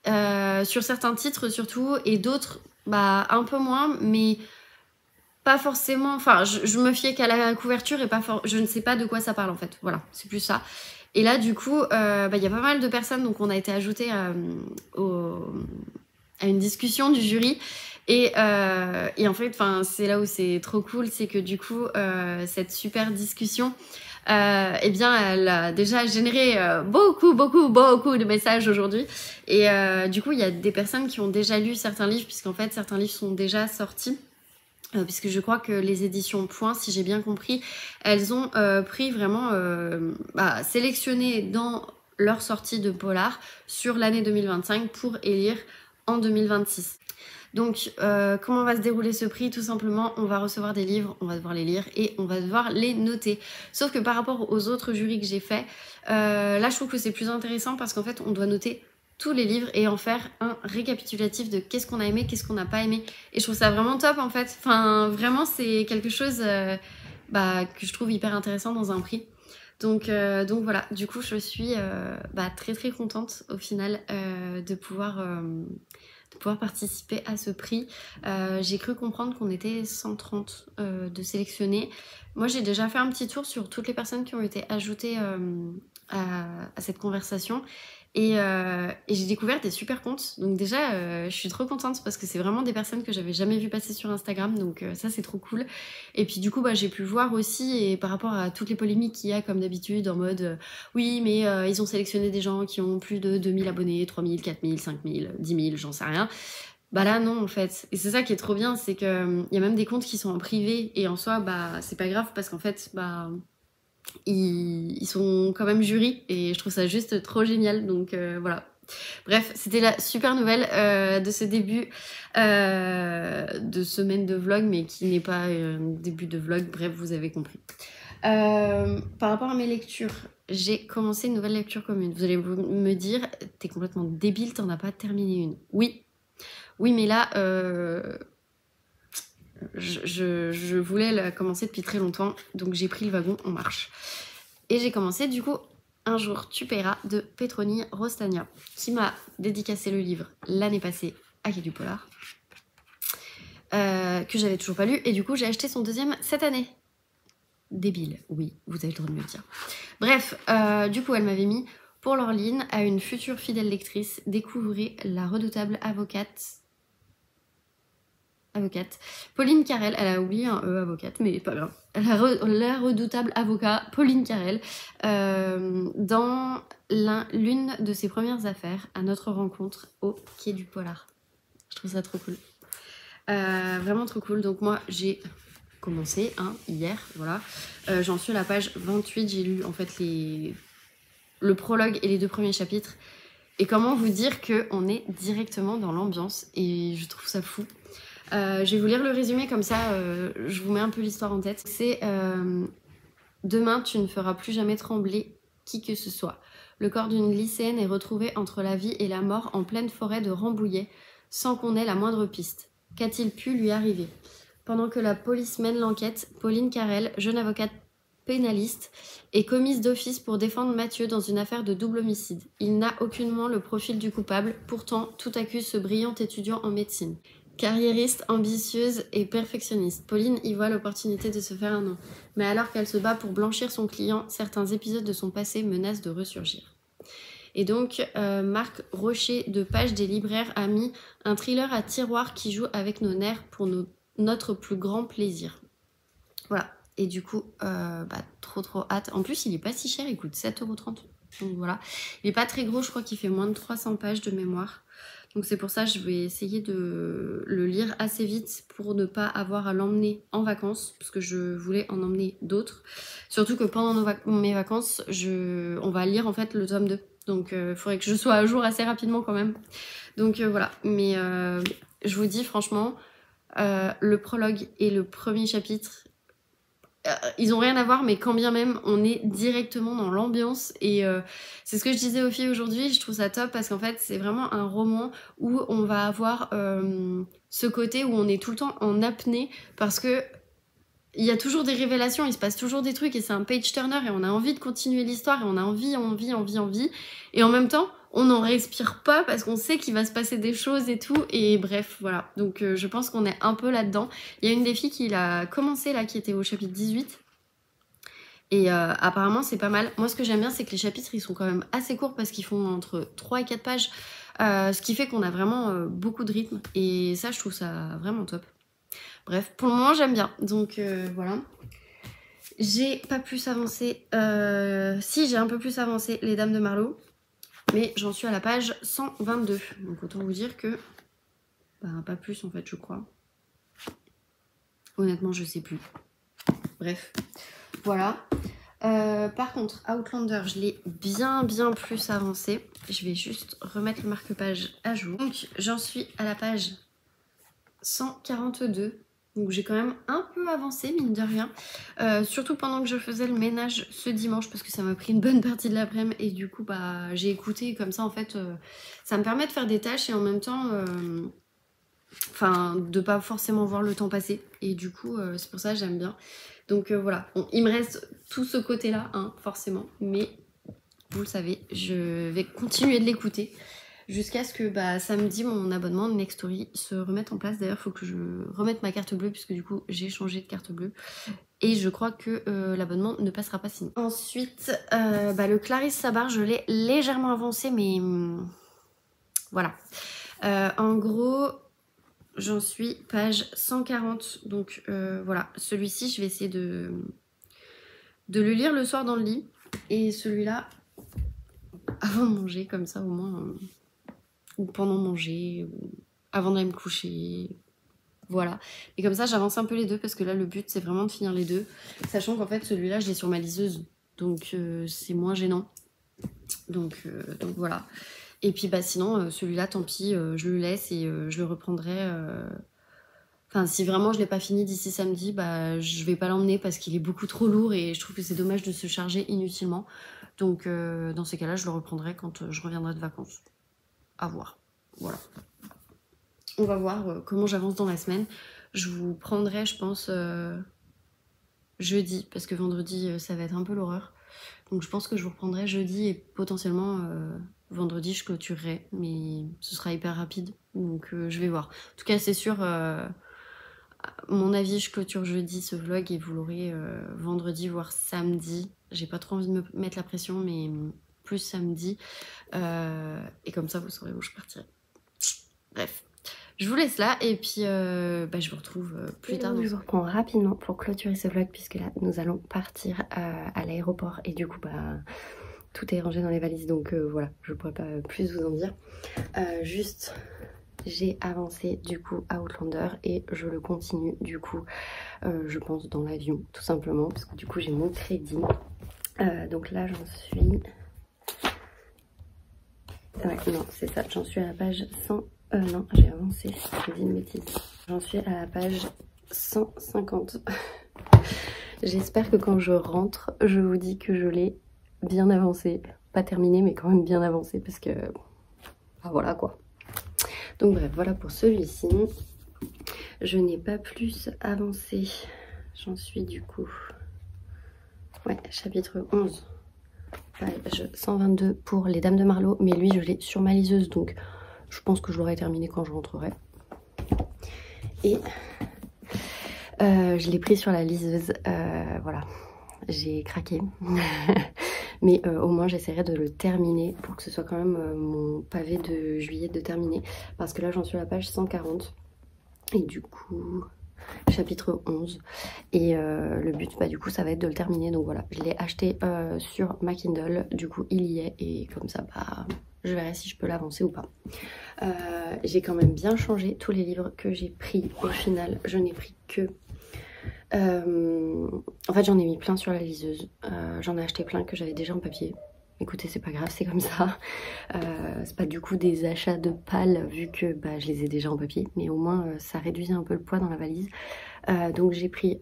Sur certains titres surtout, et d'autres bah un peu moins, mais pas forcément, enfin je me fiais qu'à la couverture et je ne sais pas de quoi ça parle en fait, voilà, c'est plus ça. Et là du coup bah, y a pas mal de personnes, donc on a été ajouté à une discussion du jury. Et en fait, c'est là où c'est trop cool, c'est que du coup, cette super discussion eh bien elle a déjà généré beaucoup de messages aujourd'hui. Et du coup il y a des personnes qui ont déjà lu certains livres, puisqu'en fait certains livres sont déjà sortis. Puisque je crois que les éditions Point, si j'ai bien compris, elles ont pris vraiment, sélectionné dans leur sortie de polar sur l'année 2025 pour élire en 2026. Donc, comment va se dérouler ce prix? Tout simplement, on va recevoir des livres, on va devoir les lire et on va devoir les noter. Sauf que par rapport aux autres jurys que j'ai fait, là je trouve que c'est plus intéressant parce qu'en fait, on doit noter tous les livres et en faire un récapitulatif de qu'est-ce qu'on a aimé, qu'est-ce qu'on n'a pas aimé. Et je trouve ça vraiment top en fait. Enfin, vraiment, c'est quelque chose que je trouve hyper intéressant dans un prix. Donc voilà, du coup, je suis très contente au final de pouvoir participer à ce prix. J'ai cru comprendre qu'on était 130 de sélectionnés. Moi, j'ai déjà fait un petit tour sur toutes les personnes qui ont été ajoutées à cette conversation. Et j'ai découvert des super comptes. Donc déjà, je suis trop contente parce que c'est vraiment des personnes que j'avais jamais vu passer sur Instagram. Donc ça, c'est trop cool. Et puis du coup, j'ai pu voir aussi, et par rapport à toutes les polémiques qu'il y a comme d'habitude, en mode oui, mais ils ont sélectionné des gens qui ont plus de 2000 abonnés, 3000, 4000, 5000, 10 000, j'en sais rien. Bah là non en fait, et c'est ça qui est trop bien, c'est que y a même des comptes qui sont en privé, et en soi c'est pas grave parce qu'en fait ils sont quand même jury, et je trouve ça juste trop génial. Donc voilà. Bref, c'était la super nouvelle de ce début de semaine de vlog, mais qui n'est pas un début de vlog. Bref, vous avez compris. Par rapport à mes lectures, j'ai commencé une nouvelle lecture commune. Vous allez me dire, t'es complètement débile, t'en as pas terminé une. Oui, mais là, je voulais la commencer depuis très longtemps, donc j'ai pris le wagon en marche. Et j'ai commencé du coup Un jour tu paieras de Petroni Rostagna, qui m'a dédicacé le livre l'année passée à Quai du Polar, que j'avais toujours pas lu, et du coup j'ai acheté son deuxième cette année. Débile, oui, vous avez le droit de me le dire. Bref, du coup elle m'avait mis: pour Laureline, à une future fidèle lectrice, découvrez la redoutable avocate Pauline Carrel. Elle a oublié un E, avocate, mais pas grave. La redoutable avocat Pauline Carrel, dans l'une de ses premières affaires, à notre rencontre au Quai du Polar. Je trouve ça trop cool. Vraiment trop cool. Donc moi j'ai commencé hier, voilà. J'en suis à la page 28, j'ai lu en fait le prologue et les 2 premiers chapitres. Et comment vous dire qu'on est directement dans l'ambiance, et je trouve ça fou. Je vais vous lire le résumé, comme ça je vous mets un peu l'histoire en tête. C'est demain tu ne feras plus jamais trembler qui que ce soit. Le corps d'une lycéenne est retrouvé entre la vie et la mort en pleine forêt de Rambouillet, sans qu'on ait la moindre piste. Qu'a-t-il pu lui arriver? Pendant que la police mène l'enquête, Pauline Carrel, jeune avocate pénaliste, est commise d'office pour défendre Mathieu dans une affaire de double homicide. Il n'a aucunement le profil du coupable, pourtant tout accuse ce brillant étudiant en médecine. Carriériste, ambitieuse et perfectionniste, Pauline y voit l'opportunité de se faire un nom. Mais alors qu'elle se bat pour blanchir son client, certains épisodes de son passé menacent de ressurgir. Et donc, Marc Rocher de Page des Libraires a mis un thriller à tiroir qui joue avec nos nerfs pour notre plus grand plaisir. Voilà. Et du coup, trop hâte. En plus, il est pas si cher, il coûte 7,30 €. Donc voilà. Il est pas très gros, je crois qu'il fait moins de 300 pages de mémoire. Donc c'est pour ça que je vais essayer de le lire assez vite pour ne pas avoir à l'emmener en vacances, parce que je voulais en emmener d'autres. Surtout que pendant mes vacances, on va lire en fait le tome 2. Donc il faudrait que je sois à jour assez rapidement quand même. Donc voilà. Mais je vous dis franchement, le prologue et le premier chapitre, ils ont rien à voir, mais quand bien même on est directement dans l'ambiance. Et c'est ce que je disais aux filles aujourd'hui, je trouve ça top parce qu'en fait c'est vraiment un roman où on va avoir ce côté où on est tout le temps en apnée, parce que il y a toujours des révélations, il se passe toujours des trucs, et c'est un page turner, et on a envie de continuer l'histoire, et on a envie, et en même temps on n'en respire pas parce qu'on sait qu'il va se passer des choses et tout, et bref, voilà. Donc je pense qu'on est un peu là-dedans. Il y a une des filles qui l'a commencé là, qui était au chapitre 18, et apparemment c'est pas mal. Moi ce que j'aime bien, c'est que les chapitres ils sont quand même assez courts, parce qu'ils font entre 3 et 4 pages, ce qui fait qu'on a vraiment beaucoup de rythme, et ça je trouve ça vraiment top. Bref, pour le moment j'aime bien, donc voilà. J'ai pas plus avancé, si j'ai un peu plus avancé les Dames de Marlowe, mais j'en suis à la page 122. Donc autant vous dire que, bah, pas plus en fait je crois. Honnêtement je sais plus. Bref, voilà. Par contre, Outlander, je l'ai bien plus avancé. Je vais juste remettre le marque-page à jour. Donc j'en suis à la page 142. Donc j'ai quand même un peu avancé, mine de rien. Surtout pendant que je faisais le ménage ce dimanche, parce que ça m'a pris une bonne partie de l'après-midi. Et du coup, bah, j'ai écouté comme ça, en fait, ça me permet de faire des tâches et en même temps... Enfin, de pas forcément voir le temps passer. Et du coup, c'est pour ça que j'aime bien. Donc voilà, bon, il me reste tout ce côté-là, hein, forcément. Mais vous le savez, je vais continuer de l'écouter jusqu'à ce que bah, samedi, mon abonnement de Nextory se remette en place. D'ailleurs, il faut que je remette ma carte bleue, puisque du coup, j'ai changé de carte bleue. Et je crois que l'abonnement ne passera pas sinon. Ensuite, bah, le Clarisse Sabar, je l'ai légèrement avancé, mais voilà. En gros... J'en suis page 140, donc voilà, celui-ci je vais essayer de le lire le soir dans le lit, et celui-là avant de manger, comme ça au moins, ou pendant manger, ou avant d'aller me coucher, voilà. Et comme ça j'avance un peu les deux, parce que là le but c'est vraiment de finir les deux, sachant qu'en fait celui-là je l'ai sur ma liseuse, donc c'est moins gênant, donc voilà. Et puis bah sinon celui-là tant pis, je le laisse et je le reprendrai... Enfin, si vraiment je l'ai pas fini d'ici samedi, bah je vais pas l'emmener parce qu'il est beaucoup trop lourd et je trouve que c'est dommage de se charger inutilement. Donc dans ces cas-là, je le reprendrai quand je reviendrai de vacances. À voir. Voilà. On va voir comment j'avance dans la semaine. Je vous prendrai, je pense, jeudi, parce que vendredi, ça va être un peu l'horreur. Donc je pense que je vous reprendrai jeudi et potentiellement vendredi, je clôturerai. Mais ce sera hyper rapide, donc je vais voir. En tout cas, c'est sûr... mon avis, je clôture jeudi ce vlog et vous l'aurez vendredi, voire samedi. J'ai pas trop envie de me mettre la pression, mais plus samedi. Et comme ça, vous saurez où je partirai. Bref, je vous laisse là et puis bah, je vous retrouve plus tard. Je vous reprends rapidement pour clôturer ce vlog, puisque là, nous allons partir à l'aéroport. Et du coup, bah, tout est rangé dans les valises, donc voilà, je pourrais pas plus vous en dire. Juste... J'ai avancé du coup à Outlander et je le continue du coup je pense dans l'avion tout simplement, parce que du coup j'ai mon crédit. Donc là j'en suis... Ouais non c'est ça, j'en suis à la page 100... non j'ai avancé, je dis une bêtise. J'en suis à la page 150. J'espère que quand je rentre, je vous dis que je l'ai bien avancé. Pas terminé mais quand même bien avancé, parce que... Ah, voilà quoi. Donc bref, voilà pour celui-ci. Je n'ai pas plus avancé. J'en suis du coup... Ouais, chapitre 11. Page 122 pour les Dames de Marlowe. Mais lui, je l'ai sur ma liseuse. Donc je pense que je l'aurai terminé quand je rentrerai. Et je l'ai pris sur la liseuse. Voilà, j'ai craqué. Mais au moins j'essaierai de le terminer pour que ce soit quand même mon pavé de juillet de terminer. Parce que là j'en suis à la page 140. Et du coup, chapitre 11. Et le but, bah, du coup, ça va être de le terminer. Donc voilà, je l'ai acheté sur ma Kindle. Du coup, il y est. Et comme ça, bah, je verrai si je peux l'avancer ou pas. J'ai quand même bien changé tous les livres que j'ai pris. Au final, je n'ai pris que... en fait j'en ai mis plein sur la liseuse, j'en ai acheté plein que j'avais déjà en papier. Écoutez, c'est pas grave, c'est comme ça. C'est pas du coup des achats de pâle vu que bah, je les ai déjà en papier, mais au moins ça réduisait un peu le poids dans la valise. Donc j'ai pris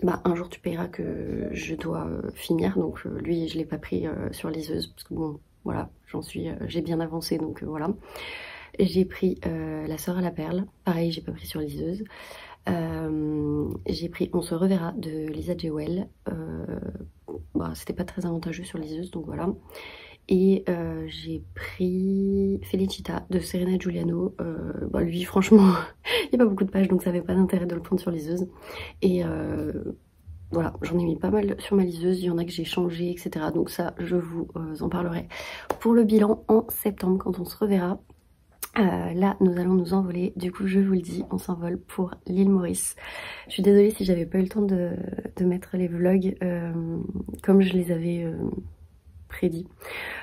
bah, Un jour tu payeras que je dois finir, donc lui je l'ai pas pris sur liseuse parce que bon voilà, j'ai bien avancé, donc voilà. J'ai pris La Sœur à la Perle, pareil j'ai pas pris sur liseuse. J'ai pris On se reverra de Lisa Jewell. Bah, c'était pas très avantageux sur liseuse, donc voilà. Et j'ai pris Felicita de Serena Giuliano. Bah, lui franchement il n'y a pas beaucoup de pages, donc ça avait pas d'intérêt de le prendre sur liseuse. Et voilà, j'en ai mis pas mal sur ma liseuse, il y en a que j'ai changé, etc. Donc ça je vous en parlerai pour le bilan en septembre quand on se reverra. Là nous allons nous envoler, du coup je vous le dis, on s'envole pour l'île Maurice. Je suis désolée si j'avais pas eu le temps de mettre les vlogs comme je les avais prédit.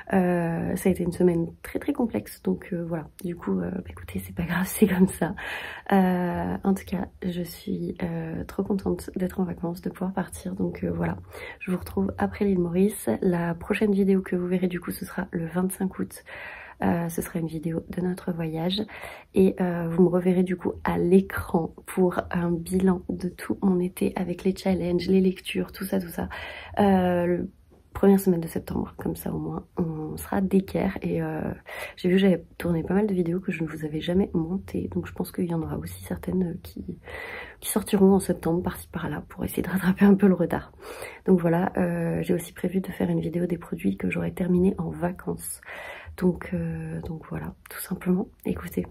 Ça a été une semaine très très complexe, donc voilà, du coup bah, écoutez, c'est pas grave, c'est comme ça. En tout cas je suis trop contente d'être en vacances, de pouvoir partir, donc voilà, je vous retrouve après l'île Maurice. La prochaine vidéo que vous verrez du coup ce sera le 25 août. Ce sera une vidéo de notre voyage et vous me reverrez du coup à l'écran pour un bilan de tout mon été avec les challenges, les lectures, tout ça, première semaine de septembre, comme ça au moins on sera d'équerre. Et j'ai vu que j'avais tourné pas mal de vidéos que je ne vous avais jamais montées, donc je pense qu'il y en aura aussi certaines qui sortiront en septembre par-ci par-là pour essayer de rattraper un peu le retard. Donc voilà, j'ai aussi prévu de faire une vidéo des produits que j'aurai terminés en vacances. Donc voilà, tout simplement. Écoutez,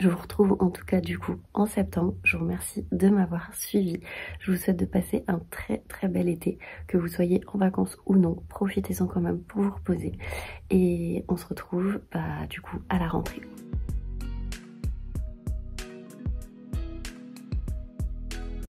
je vous retrouve en tout cas du coup en septembre. Je vous remercie de m'avoir suivi. Je vous souhaite de passer un très très bel été, que vous soyez en vacances ou non. Profitez-en quand même pour vous reposer. Et on se retrouve du coup à la rentrée.